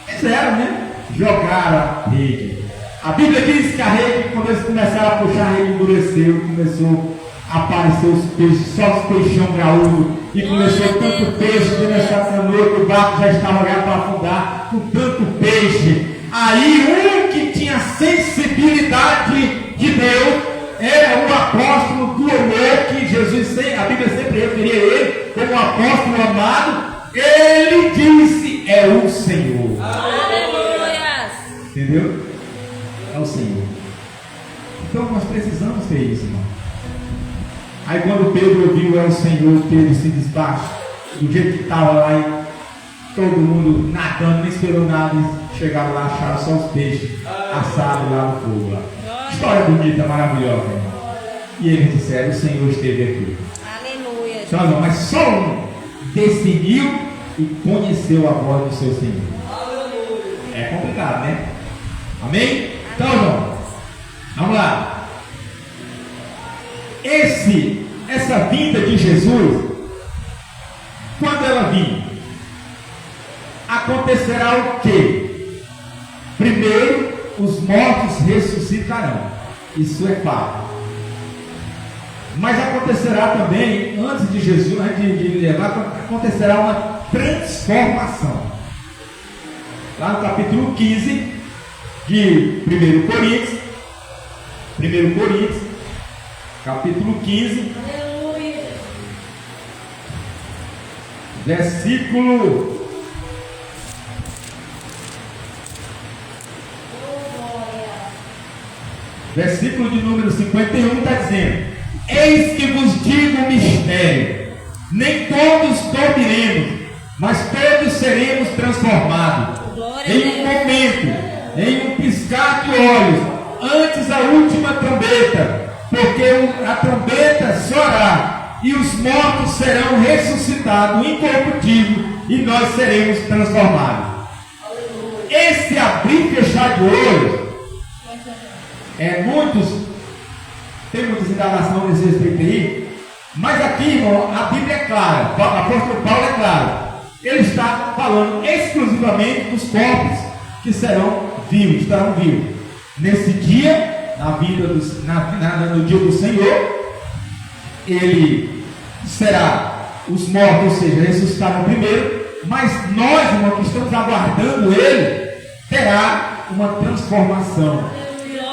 fizeram, né? Jogaram a rede. A Bíblia diz que a rede, quando eles começaram a puxar, a rede endureceu, começou a aparecer os peixes, só os peixão graúdo. E começou tanto peixe que nessa noite o barco já estava já para afundar, com tanto peixe. Aí um que tinha sensibilidade de Deus era o apóstolo do amor, que Jesus, a Bíblia sempre referia a ele como o apóstolo amado. Ele disse: é o Senhor. Aleluia. Entendeu? É o Senhor. Então nós precisamos ter isso, irmão. Aí quando Pedro ouviu é o Senhor, Pedro se despacha do jeito que estava lá, e todo mundo nadando, não esperou nada, chegaram lá, acharam só os peixes assados lá no fogo lá. história bonita, maravilhosa, irmão. E eles disseram: o Senhor esteve aqui. Aleluia. Só não, mas só um decidiu e conheceu a voz do seu Senhor. É complicado, né? Amém? Então, irmão, vamos lá. Essa vinda de Jesus, quando ela vir, acontecerá o quê? Primeiro, os mortos ressuscitarão. Isso é fato. Mas acontecerá também, antes de Jesus, antes de levar, acontecerá uma transformação. Lá no capítulo 15 de 1 Coríntios, capítulo 15, Aleluia. versículo de número 51 está dizendo: eis que vos digo um mistério, nem todos dormiremos, mas todos seremos transformados, em um momento, em um piscar de olhos, antes a última trombeta, porque a trombeta soará, e os mortos serão ressuscitados incorruptíveis, e nós seremos transformados. Esse abrir e fechar de olhos, tem muitas indagações nesse respeito aí, mas aqui, irmão, a Bíblia é clara, o apóstolo Paulo é claro, ele está falando exclusivamente dos corpos que serão vivos, estarão vivos. Nesse dia, no dia do Senhor, ele será os mortos, ou seja, ressuscitarão primeiro, mas nós, irmão, que estamos aguardando ele, terá uma transformação.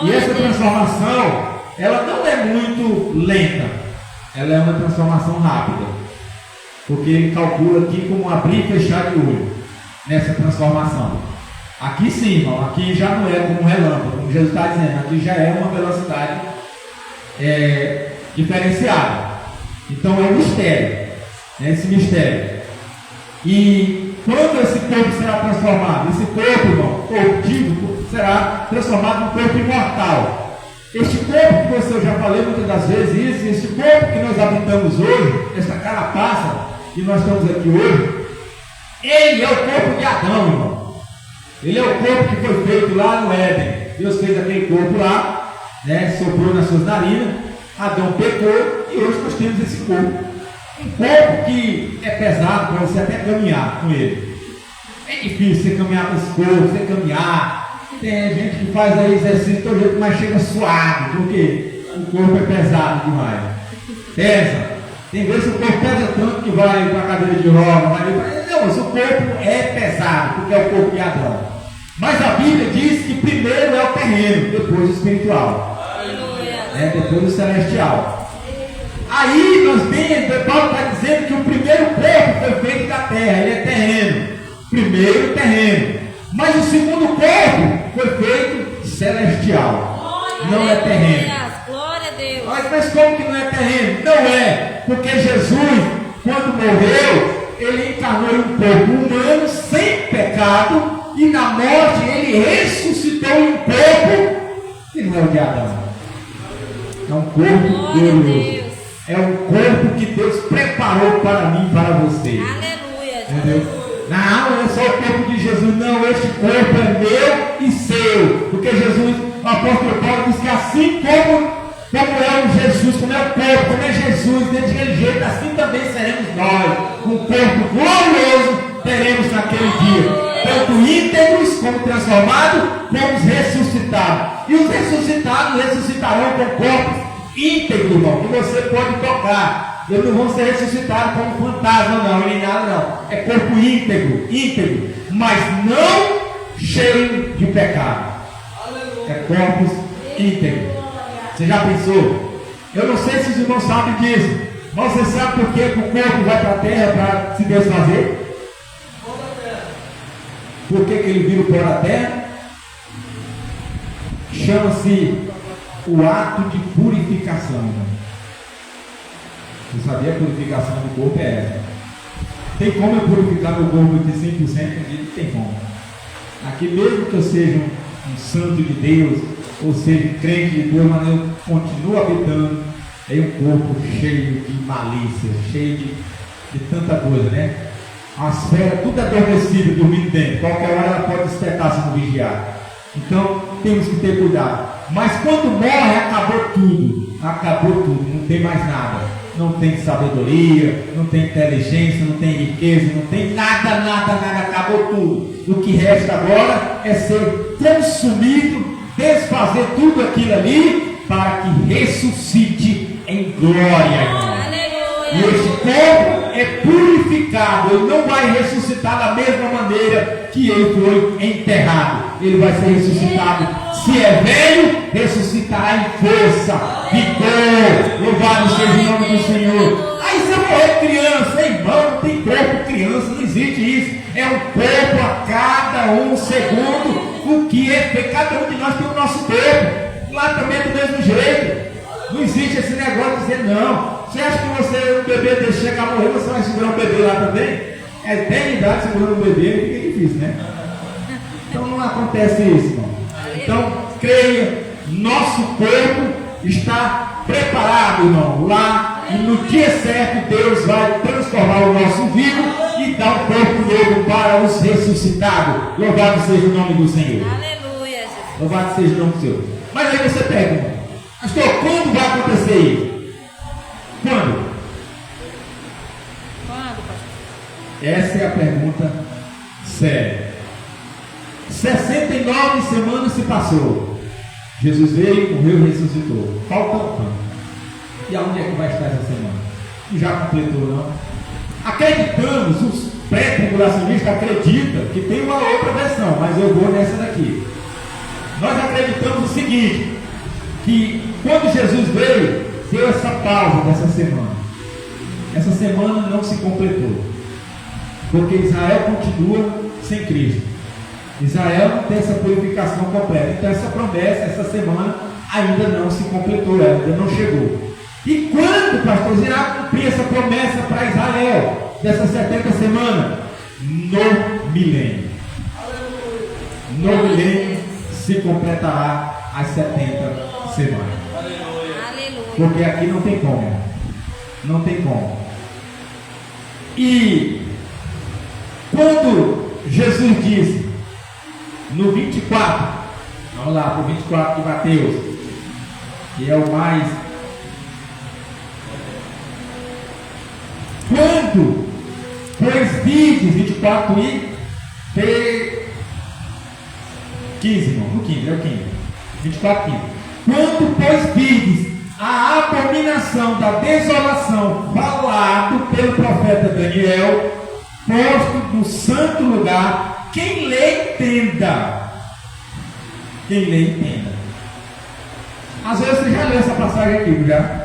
E essa transformação, ela não é muito lenta, ela é uma transformação rápida, porque ele calcula aqui como abrir e fechar de olho nessa transformação. Aqui sim, irmão, aqui já não é como um relâmpago, como Jesus está dizendo, aqui já é uma velocidade diferenciada. Então é um mistério, esse mistério. E quando esse corpo será transformado? Esse corpo, irmão, corpo será transformado num corpo imortal. Este corpo que eu já falei muitas das vezes, este corpo que nós habitamos hoje, esta carapaça que nós estamos aqui hoje, ele é o corpo de Adão, irmão. Ele é o corpo que foi feito lá no Éden. Deus fez aquele corpo lá, né, soprou nas suas narinas, Adão pecou e hoje nós temos esse corpo. Um corpo que é pesado para você até caminhar com ele. É difícil você caminhar com esse corpo, você caminhar. Tem gente que faz aí exercício todo jeito, mas chega suado, porque o corpo é pesado demais. Pesa. Tem vezes que o corpo pesa tanto que vai para a cadeira de roda, não, mas o corpo é pesado, porque é o corpo de Adão. Mas a Bíblia diz que primeiro é o terreno, depois o espiritual. Depois o celestial. Aí nós vemos, Paulo está dizendo que o primeiro corpo foi feito da terra, ele é terreno. Primeiro terreno. Mas o segundo corpo foi feito celestial. Não é terreno. Glória a Deus. Mas como que não é terreno? Não é, porque Jesus, quando morreu, ele encarnou em um corpo humano sem pecado, e na morte ele ressuscitou em um corpo que não é o de Adão. É um corpo glorioso. É um corpo que Deus preparou para mim e para você. Aleluia. Entendeu? Não é só o corpo de Jesus, não. Este corpo é meu e seu. Porque Jesus, o apóstolo Paulo diz que assim como é o Jesus, como é o corpo, como é Jesus, daquele jeito, assim também seremos nós. Um corpo glorioso teremos naquele dia. Tanto íntegros como transformados, como ressuscitados. E os ressuscitados ressuscitarão com corpos íntegros, irmão, que você pode tocar. Eles não vão ser ressuscitados como fantasma, não, nem nada, não. É corpo íntegro, mas não cheio de pecado. É corpos íntegros. Você já pensou? Eu não sei se os irmãos sabem disso, mas você sabe por que o corpo vai para a terra para se desfazer? Por que ele vira o pó da terra? Chama-se o ato de purificação. Irmão. Você sabia? A purificação do corpo é essa. Tem como eu purificar meu corpo de 100%? Tem como. Aqui mesmo que eu seja um santo de Deus, ou seja, crente de Deus, mas eu continuo habitando em um corpo cheio de malícia, cheio de tanta coisa, né? As feras tudo adormecido, dormindo dentro. Qualquer hora ela pode despertar se não vigiar. Então temos que ter cuidado. Mas quando morre, acabou tudo. Acabou tudo, não tem mais nada. Não tem sabedoria, não tem inteligência, não tem riqueza, não tem nada, acabou tudo. O que resta agora é ser consumido, desfazer tudo aquilo ali, para que ressuscite em glória, irmão. E este corpo é purificado, ele não vai ressuscitar da mesma maneira que ele foi enterrado. Ele vai ser ressuscitado. Se é velho, ressuscitará em força, vigor. Louvado seja o nome do Senhor. Aí se eu morrer criança, irmão, não tem corpo criança, não existe isso. É um corpo a cada um segundo. O que é feito? Cada um de nós tem o nosso corpo. Lá também é do mesmo jeito. Não existe esse negócio de dizer não. Você acha que você, um bebê chegar a morrer, você vai segurar um bebê lá também? É 10 idade segurando um bebê, fica difícil, né? Então não acontece isso, irmão. Então, creia, nosso corpo está preparado, irmão. Lá, e no dia certo, Deus vai transformar o nosso vivo e dar um corpo novo para os ressuscitados. Louvado seja o nome do Senhor. Aleluia, Jesus. Louvado seja o nome do Senhor. Mas aí você pergunta, pastor, quando vai acontecer isso? Quando? Quando, pastor? Essa é a pergunta séria. 69 semanas se passou. Jesus veio, morreu e ressuscitou. Falta um ano. E aonde é que vai estar essa semana? Já completou, não? Acreditamos, os pré-tribulacionistas acreditam que tem uma outra versão, mas eu vou nessa daqui. Nós acreditamos o seguinte, que quando Jesus veio, deu essa pausa dessa semana. Essa semana não se completou. Porque Israel continua sem Cristo. Israel não tem essa purificação completa. Então essa promessa, essa semana, ainda não se completou, ainda não chegou. E quando, pastor, irá cumprir essa promessa para Israel, dessas 70 semanas? No milênio. No milênio se completará as 70 semanas. Porque aqui não tem como. Não tem como. E quando Jesus disse no 24, vamos lá para o 24 de Mateus, que é o mais. Quando, pois vides, 24 e 15, irmão, no 15, é o 15, 24 15. Quando, pois vides a abominação da desolação falado pelo profeta Daniel, posto no santo lugar, quem lê entenda. Quem lê entenda. Às vezes você já leu essa passagem aqui, já?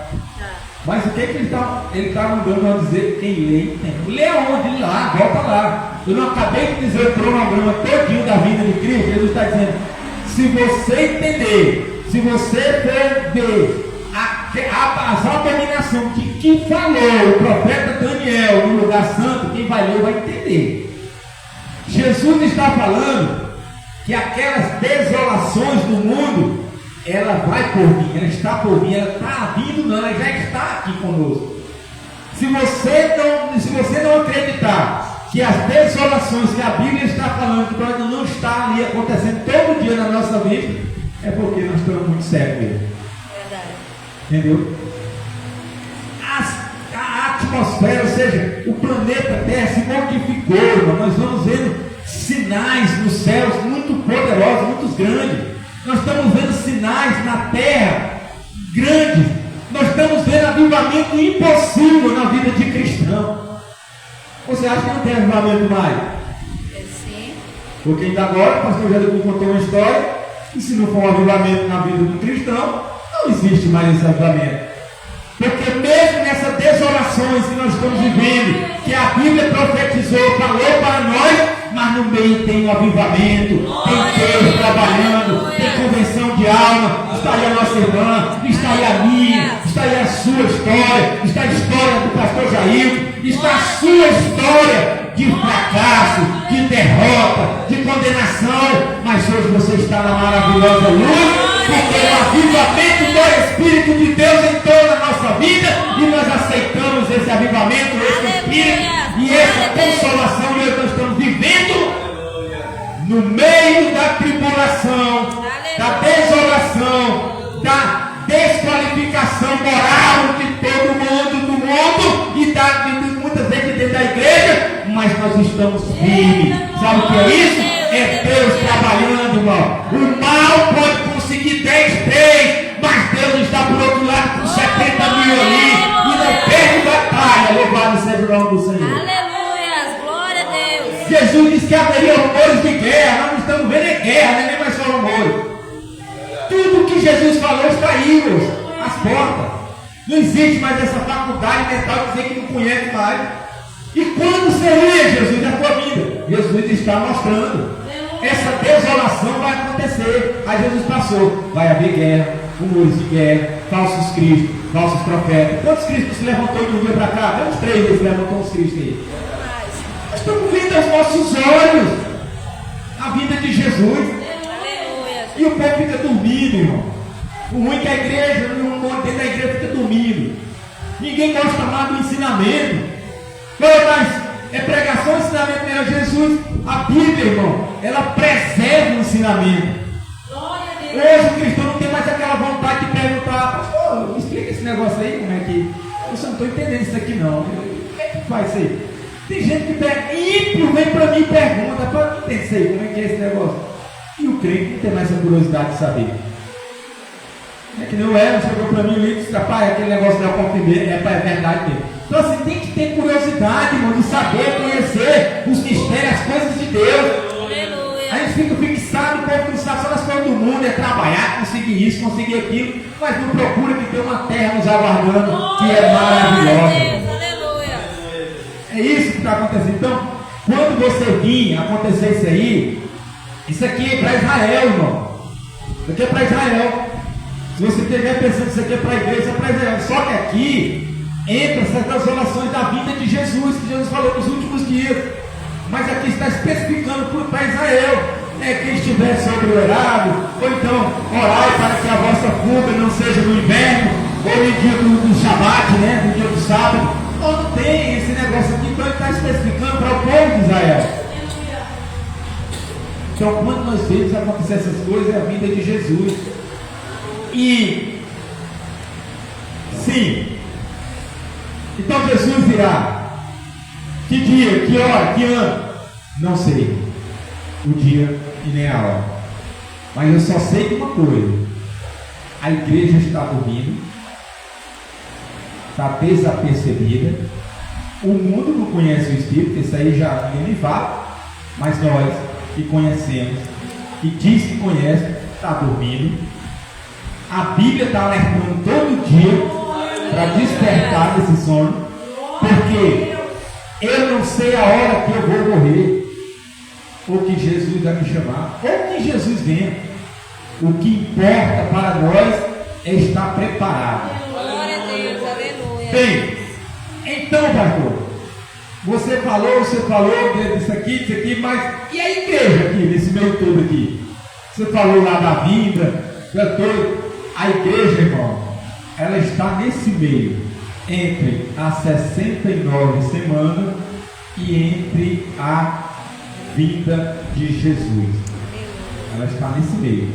Mas o que ele está mandando a dizer? Quem lê entenda. Lê onde? Lá, volta lá. Eu não acabei de dizer o cronograma todinho da vida de Cristo. Jesus está dizendo, se você entender, se você for ver as abominações que falou o profeta Daniel no lugar santo, quem vai ler vai entender. Jesus está falando que aquelas desolações do mundo, ela vai por vir, ela está por vir, ela está vindo, não, ela já está aqui conosco. Se você não acreditar que as desolações que a Bíblia está falando, que ainda não está ali acontecendo todo dia na nossa vida, é porque nós estamos muito cegos mesmo. Entendeu? A atmosfera, ou seja, o planeta Terra se modificou, irmão. Nós vamos vendo sinais nos céus muito poderosos, muito grandes. Nós estamos vendo sinais na Terra grandes. Nós estamos vendo avivamento impossível na vida de cristão. Você acha que não tem avivamento mais? Sim. Porque ainda agora o pastor Jadeu contou uma história, e se não for um avivamento na vida do cristão, não existe mais esse avivamento. Porque mesmo nessas desolações que nós estamos vivendo, que a Bíblia profetizou, falou para nós, mas no meio tem um avivamento, tem Deus trabalhando, tem convenção de alma, está aí a nossa irmã, está aí a minha, está aí a sua história, está a história do pastor Jair, está a sua história de fracasso, de derrota, de condenação, mas hoje você está na maravilhosa luz, porque avivamento do Espírito de Deus entrou na nossa vida e nós aceitamos esse avivamento, esse Espírito e essa consolação que nós estamos vivendo no meio da tribulação, da desolação, da desqualificação moral de todo mundo, do mundo e de muitas vezes dentro da igreja, mas nós estamos firmes. Sabe o que é isso? É Deus trabalhando, irmão. O mal pode conseguir 10, mas Deus está por outro lado com 70 mil ali e não perde batalha. Louvado seja o nome do Senhor. Aleluia, glória a Deus. Jesus disse que haveria rumores de guerra. Nós não estamos vendo é guerra, não é nem mais só rumores. Tudo que Jesus falou está aí, irmãos, as portas. Não existe mais essa faculdade mental de dizer que não conhece mais. E quando seria, Jesus, a tua vida? Jesus está mostrando. Essa desolação vai acontecer. Aí Jesus passou. Vai haver guerra, rumores de guerra, falsos cristos, falsos profetas. Quantos cristos se levantou de um dia para cá? Tem uns 3 vezes levantou uns cristos aí. Nós estamos vendo aos nossos olhos a vida de Jesus. E o povo fica dormindo, irmão. O ruim é que a igreja, um monte dentro da igreja fica dormindo. Ninguém gosta mais do ensinamento. Mas é pregação, ensinamento melhor. Jesus, a Bíblia, irmão, ela preserva o ensinamento. Hoje o cristão não tem mais aquela vontade de perguntar: pastor, me explica esse negócio aí, como é que. Eu só não estou entendendo isso aqui não. Como é que faz isso aí? Tem gente que pega, ímpio, vem para mim e pergunta: para não entender isso aí, como é que é esse negócio? E o crente não tem mais essa curiosidade de saber. É que nem o Evan chegou para mim e disse: rapaz, aquele negócio da confirmei, é verdade mesmo. Então assim, tem que ter curiosidade, irmão, de saber, conhecer os mistérios, as coisas de Deus. Aleluia. A gente fica fixado, o povo que sabe só nas coisas do mundo, é trabalhar, conseguir isso, conseguir aquilo, mas não procura que tem uma terra nos aguardando, que é maravilhosa. Aleluia. É isso que está acontecendo. Então, quando você vir acontecer isso aí, isso aqui é para Israel, irmão. Isso aqui é para Israel. Se você estiver pensando que isso aqui é para a igreja, é para Israel. Só que aqui entra certas relações da vida de Jesus, que Jesus falou nos últimos dias. Mas aqui está especificando para Israel. Quem estiver sobre o erado, ou então orai para que a vossa fuga não seja no inverno, ou no dia do Shabat, né? No dia do sábado. Não tem esse negócio aqui, então ele está especificando para o povo de Israel. Então, quando nós vemos acontecer essas coisas, é a vida de Jesus. E sim, então Jesus virá. Que dia, que hora, que ano? Não sei o dia e nem a hora. Mas eu só sei de uma coisa: a igreja está dormindo, está desapercebida. O mundo não conhece o Espírito, isso aí já ninguém me fala. Mas nós que conhecemos, que diz que conhece, está dormindo. A Bíblia está alertando todo dia para despertar desse sono, porque eu não sei a hora que eu vou morrer, ou que Jesus vai me chamar, ou que Jesus venha. O que importa para nós é estar preparado. Glória a Deus, aleluia. Bem, então, pastor, você falou disso aqui, mas e a igreja aqui, nesse meio todo aqui? Você falou lá da vinda, a igreja, irmão, ela está nesse meio, entre as 69 semanas e entre a vinda de Jesus. Ela está nesse meio,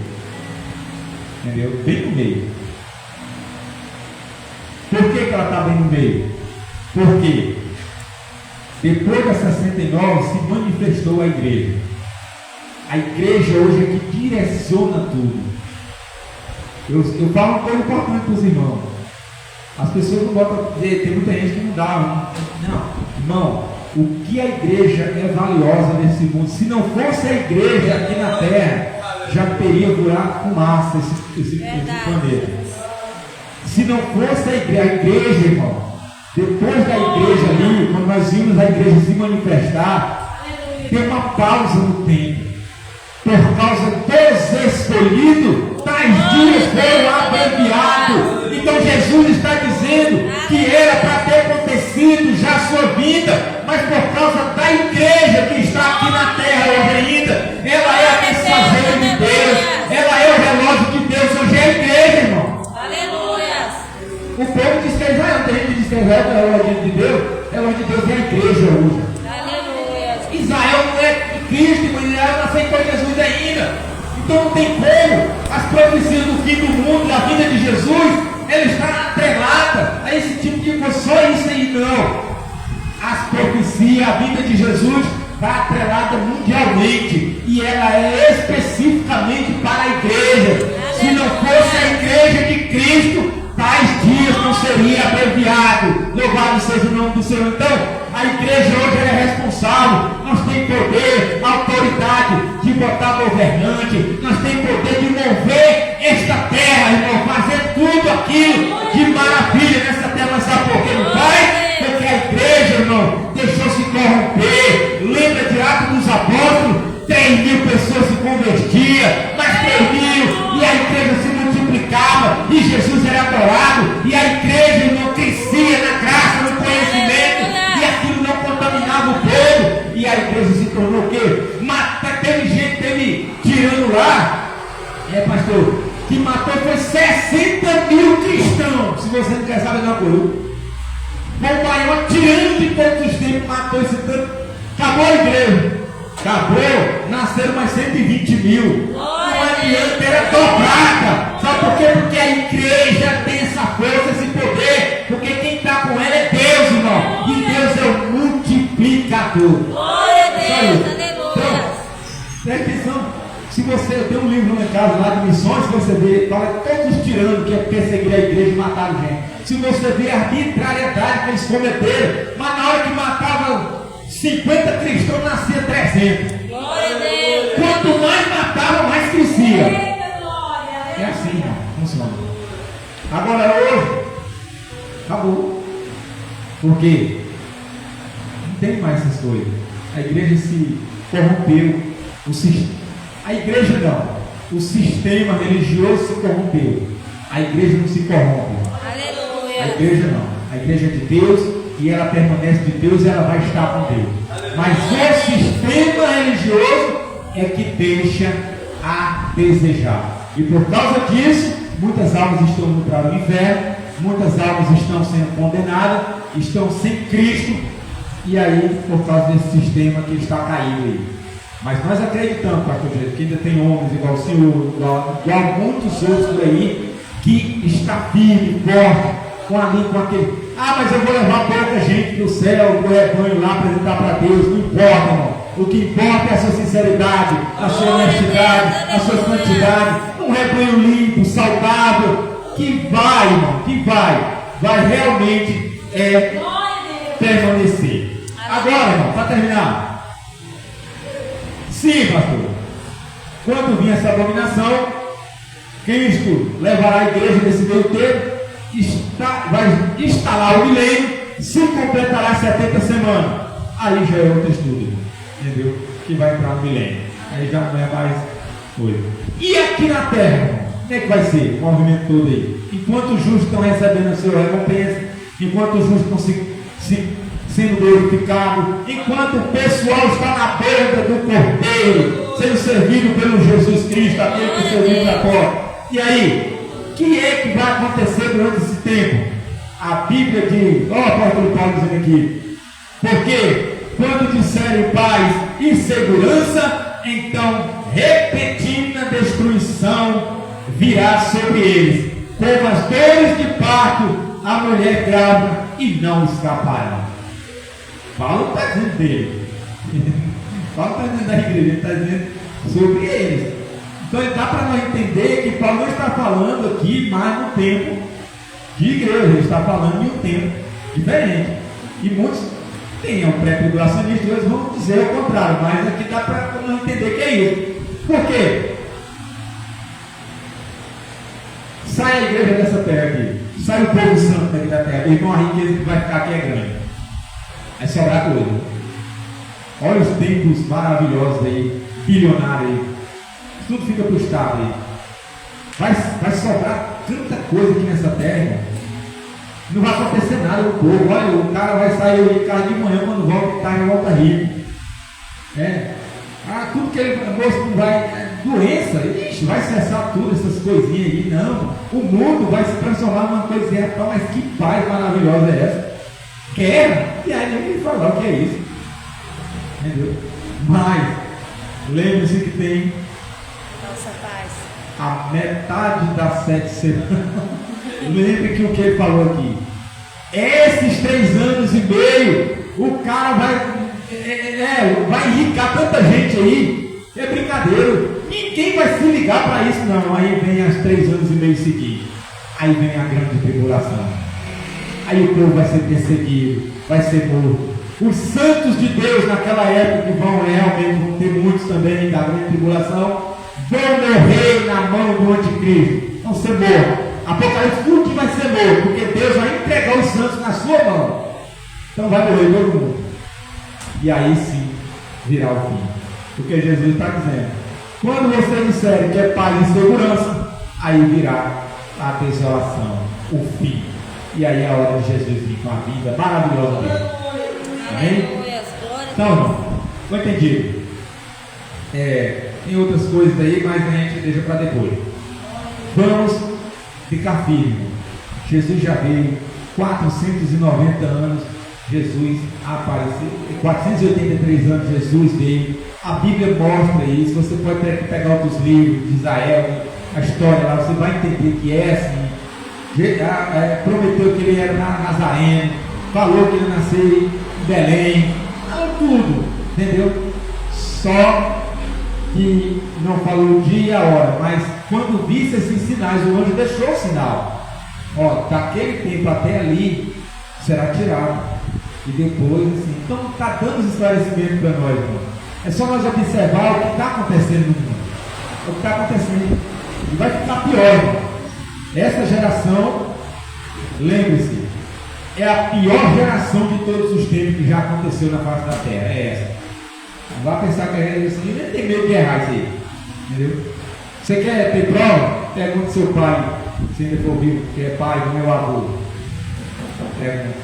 entendeu? Bem no meio. Por que ela está bem no meio? Porque depois das 69 se manifestou a igreja. A igreja hoje é que direciona tudo. Eu falo uma coisa importante para os irmãos. As pessoas não botam, tem muita gente que não dá. Não, irmão, o que a igreja é valiosa nesse mundo? Se não fosse a igreja aqui na terra, já teria voado fumaça esse planeta. Se não fosse a igreja, irmão, depois da igreja ali, quando nós vimos a igreja se manifestar, tem uma pausa no tempo. Por causa dos escolhidos, tais dias foram abreviados. Então Jesus está dizendo que era para ter acontecido já a sua vida, mas por causa da igreja que está aqui na terra hoje ainda, ela é a mensageira de Deus, ela é o relógio de Deus, hoje é a igreja, irmão. Então não tem como as profecias do fim do mundo, da vida de Jesus, ela está atrelada a esse tipo de coisa, só isso aí não. As profecias, a vida de Jesus está atrelada mundialmente e ela é especificamente para a igreja. Se não fosse a igreja de Cristo, tais dias não seria abreviado. Louvado seja o nome do Senhor. Então, a igreja hoje é responsável. Nós temos poder, autoridade de botar governante. Nós temos poder de mover esta terra, irmão, fazer tudo aquilo de maravilha nessa terra. Mas sabe por que não faz? Porque a igreja, irmão, deixou se corromper. Lembra de Atos dos Apóstolos? 3.000 pessoas se convertiam, mais 3.000, e a igreja se multiplicava, e Jesus era adorado, e a igreja, irmão, crescia na graça, no conhecimento, e aquilo não contaminava o povo, e a igreja se tornou o quê? Teve gente, teve tirando lá, pastor, que matou foi 60.000 cristãos. Se você não quer saber de uma coisa, foi o maior tirano de todos os tempos, matou esse tanto, acabou a igreja. Acabou, nasceram mais 120.000. Não adianta, era dobrada. Sabe por quê? Porque a igreja tem essa força, esse poder. Porque quem está com ela é Deus, irmão. E Deus é o multiplicador. Glória a Deus, aleluia. Então, presta atenção. Se você tem um livro lá em casa lá de missões, você vê, fala todos os tiranos que perseguiram a igreja e mataram gente. Se você vê a arbitrariedade que eles cometeram, mas na hora que matavam 50 cristãos, nascia 300. Glória a Deus. Quanto mais matava, mais crescia. Eita, glória. É assim, irmão, funciona. Agora hoje, acabou. Por quê? Não tem mais essas coisas. A igreja se corrompeu. A igreja não. O sistema religioso se corrompeu. A igreja não se corrompe. Aleluia. A igreja não. A igreja é de Deus. E ela permanece de Deus e ela vai estar com Deus. Mas o sistema religioso é que deixa a desejar. E por causa disso, muitas almas estão indo para o inferno, muitas almas estão sendo condenadas, estão sem Cristo, e aí, por causa desse sistema que está caído aí. Mas nós acreditamos, pastor Jeito, que ainda tem homens igual o senhor, igual muitos outros por aí, que está firme, forte, com aquele. Ah, mas eu vou levar pouca gente do céu, do rebanho lá apresentar para Deus. Não importa, irmão. O que importa é a sua sinceridade, a sua honestidade, a sua santidade. Um rebanho limpo, saudável, que vai, irmão, que vai realmente permanecer. Agora, irmão, para terminar. Sim, pastor. Quando vir essa abominação, Cristo levará a igreja nesse meio tempo. Vai instalar o milênio, se completará 70 semanas. Aí já é outro estudo, entendeu? Que vai entrar no milênio. Aí já não é mais coisa. E aqui na terra, como é que vai ser o movimento todo aí? Enquanto os justos estão recebendo a sua recompensa, enquanto os justos estão sendo glorificados, enquanto o pessoal está na beira do cordeiro, sendo servido pelo Jesus Cristo, aquele que serviu na porta. E aí? O que é que vai acontecer durante esse tempo? A Bíblia diz, o apóstolo Paulo dizendo aqui, porque quando disserem paz e segurança, então repentina destruição virá sobre eles, como as dores de parto, a mulher grávida, e não escaparão. Paulo está dizendo dele. Paulo está dizendo da igreja, ele está dizendo sobre eles. Então dá para nós entender que Paulo não está falando aqui mais no tempo de igreja, ele está falando em um tempo diferente. E muitos têm um pré-tribulacionista, eles vão dizer o contrário, mas aqui dá para nós entender que é isso. Por quê? Sai a igreja dessa terra aqui, sai o povo santo daqui da terra, irmão, a riqueza que vai ficar aqui é grande. Vai sobrar coisa. Olha os templos maravilhosos aí, bilionários aí. Tudo fica para o Estado aí. Vai sobrar tanta coisa aqui nessa terra, irmão. Não vai acontecer nada no povo. Olha, o cara vai sair de casa de manhã, quando volta, tarde, volta rico. Tudo que ele moço não vai. Doença, ixi, vai cessar tudo, essas coisinhas aí. Não. O mundo vai se transformar numa coisinha. Mas que paz maravilhosa é essa? Guerra? E aí ninguém falar o que é isso. Entendeu? Mas, lembre-se que tem Nossa a metade das 7 semanas. Lembre que o que ele falou aqui. Esses 3 anos e meio, o cara vai enricar tanta gente aí. É brincadeira. Ninguém vai se ligar para isso, não. Aí vem as 3 anos e meio seguintes. Aí vem a grande tribulação. Aí o povo vai ser perseguido, vai ser morto. Os santos de Deus naquela época, que realmente vão ter muitos também da grande tribulação, vão morrer na mão do anticristo. Vão ser mortos. Apocalipse tudo que vai ser morto, porque Deus vai entregar os santos na sua mão. Então vai morrer todo mundo. E aí sim virá o fim. Porque Jesus está dizendo, quando vocês disserem que é paz e segurança, aí virá a desolação, o fim. E aí é a hora de Jesus vir com a vida maravilhosa dele. Amém? Então, irmão, foi entendido. Tem outras coisas aí, mas a gente deixa para depois. Vamos ficar firme. Jesus já veio, 490 anos, Jesus apareceu, 483 anos Jesus veio. A Bíblia mostra isso. Você pode pegar outros livros de Israel, a história lá, você vai entender que é assim. Prometeu que ele era nazareno, falou que ele nasceu em Belém, falou tudo, entendeu? Só que não falou o dia e a hora, mas quando visse esses sinais, o anjo deixou o sinal. Ó, daquele tempo até ali será tirado. E depois, assim, então está dando os esclarecimentos para nós, irmão. É só nós observar o que está acontecendo no mundo. O que está acontecendo. E vai ficar pior, irmão. Essa geração, lembre-se, é a pior geração de todos os tempos que já aconteceu na face da terra. É essa. Não vai pensar que é isso, nem tem medo de errar isso aí. Entendeu? Você quer ter prova? Pergunta seu pai, se ainda for vivo, que é pai do meu avô.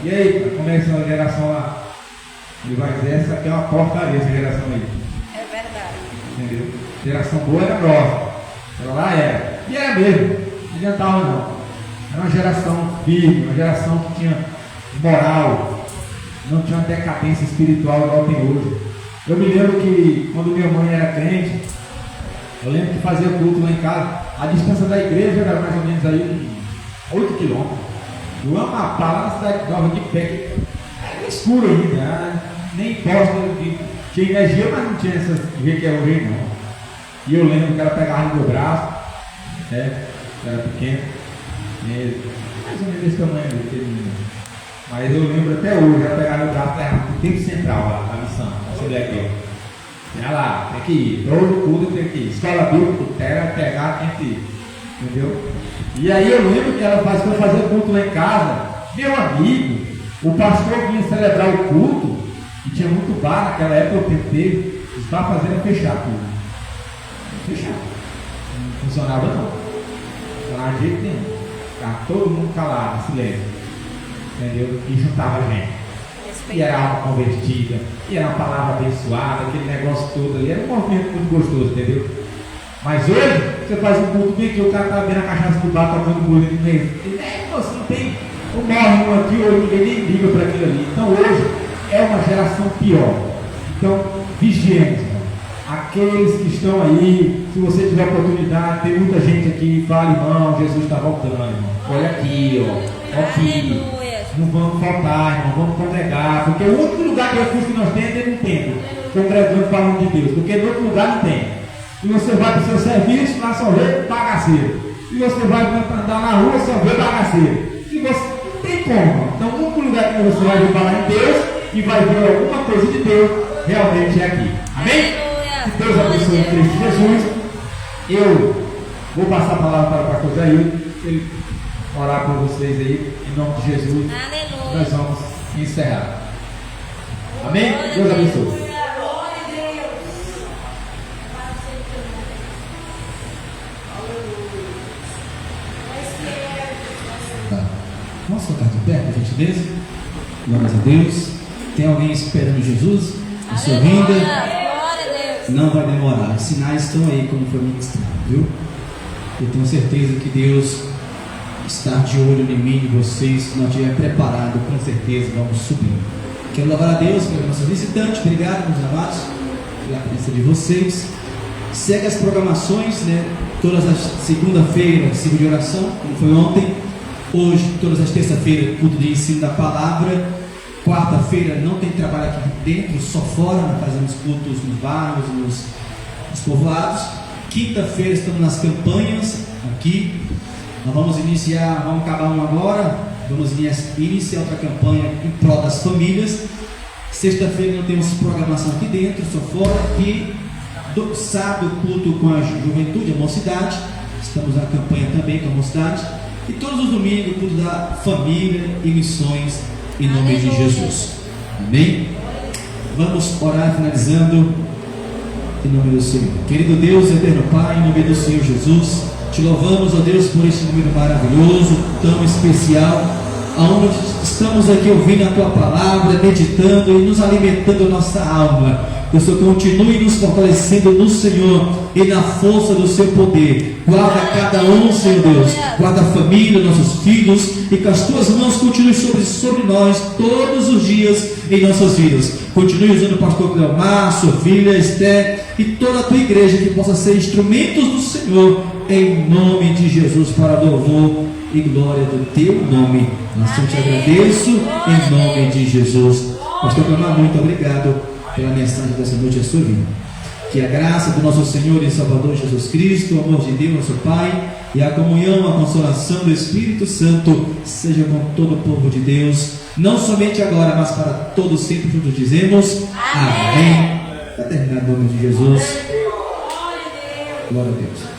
E aí, como é essa geração lá? Ele vai dizer, essa aqui é uma porcaria, essa geração aí. É verdade. Entendeu? Geração boa era nossa. Ela lá era. E era mesmo. Não adiantava não. Era uma geração firme, uma geração que tinha moral, não tinha uma decadência espiritual igual tem hoje. Eu me lembro que quando minha mãe era crente, eu lembro que fazia culto lá em casa, a distância da igreja era mais ou menos aí 8 quilômetros. Do Amapá, lá na cidade nova de pé, era escuro ainda, nem posta, tinha energia, mas não tinha essa jeito que é hoje não. E eu lembro que ela pegava no meu braço, era pequeno, mais ou menos desse tamanho, mas eu lembro até hoje, ela pegava no braço, era no tempo central lá, na missão, na CDQ. Tinha lá, tem que ir, todo culto tem que ir, escola bíblica, terra, pegar, tem que ir, entendeu? E aí eu lembro que ela foi fazer culto lá em casa, meu amigo, o pastor vinha celebrar o culto, e tinha muito bar naquela época, o tempo dele, os bar fazendo fechar tudo. Fechar. Não funcionava não. Funcionava de jeito nenhum. Ficava todo mundo calado, silêncio. Entendeu? E juntava gente. E era alma convertida, e era uma palavra abençoada, aquele negócio todo ali, era um movimento muito gostoso, entendeu? Mas hoje, você faz um culto bem que o cara está vendo a cachaça do bar, tomando burro no meio. Você não tem um morre aqui, ou ninguém nem liga para aquilo ali. Então hoje é uma geração pior. Então, vigiemos, irmão. Aqueles que estão aí, se você tiver oportunidade, tem muita gente aqui, fala, irmão, Jesus está voltando, irmão. Olha aqui, ó. Aqui. Não vamos faltar, irmão, vamos congregar. Porque o único lugar de refúgio que nós temos é dentro do templo, congregando falando de Deus. Porque no outro lugar não tem. E você vai para o seu serviço, lá só vê bagaceiro. E você vai andar na rua, só vê bagaceiro. E você não tem como. Então, o único lugar que você vai falar em Deus e vai ver alguma coisa de Deus, realmente é aqui. Amém? Que Deus abençoe em Cristo Jesus. Eu vou passar a palavra para o pastor Jair, ele orar por vocês aí, em nome de Jesus. Aleluia. Nós vamos encerrar. Amém? Deus abençoe. Vamos ficar de pé, por gentileza? Glórias a Deus. Tem alguém esperando Jesus? A sua vinda? Glória a Deus. Não vai demorar. Os sinais estão aí, como foi ministrado, viu? Eu tenho certeza que Deus está de olho em mim e vocês. Se não estiver preparado, com certeza vamos subir. Quero louvar a Deus pelo nosso visitante. Obrigado, meus amados, pela presença de vocês. Segue as programações, né? Todas as segunda-feira, ciclo de oração, como foi ontem. Hoje, todas as terça-feiras, culto de ensino da palavra. Quarta-feira não tem trabalho aqui dentro, só fora. Nós fazemos cultos nos bairros, nos povoados. Quinta-feira estamos nas campanhas aqui. Nós vamos acabar uma agora. Vamos iniciar outra campanha em prol das famílias. Sexta-feira não temos programação aqui dentro, só fora. E sábado, culto com a juventude, a mocidade. Estamos na campanha também com a mocidade. E todos os domingos, culto da família e missões, em nome de Jesus. Amém? Vamos orar finalizando em nome do Senhor. Querido Deus, eterno Pai, em nome do Senhor Jesus, te louvamos, ó Deus, por este momento maravilhoso, tão especial, onde estamos aqui ouvindo a Tua palavra, meditando e nos alimentando a nossa alma. Que o Senhor continue nos fortalecendo no Senhor e na força do Seu poder. Guarda cada um, Senhor Deus. Guarda a família, nossos filhos, e que as Tuas mãos continuem sobre nós todos os dias em nossas vidas. Continue usando o pastor Cleomar, sua filha Esther e toda a Tua igreja, que possa ser instrumentos do Senhor, em nome de Jesus, para louvor e glória do Teu nome. Assim te agradeço, em nome de Jesus. Pastor Cleomar, muito obrigado pela mensagem dessa noite à sua vida. Que a graça do nosso Senhor e Salvador Jesus Cristo, o amor de Deus, nosso Pai, e a comunhão, a consolação do Espírito Santo seja com todo o povo de Deus, não somente agora, mas para todos sempre juntos dizemos amém. Para terminar, em nome de Jesus. Glória a Deus.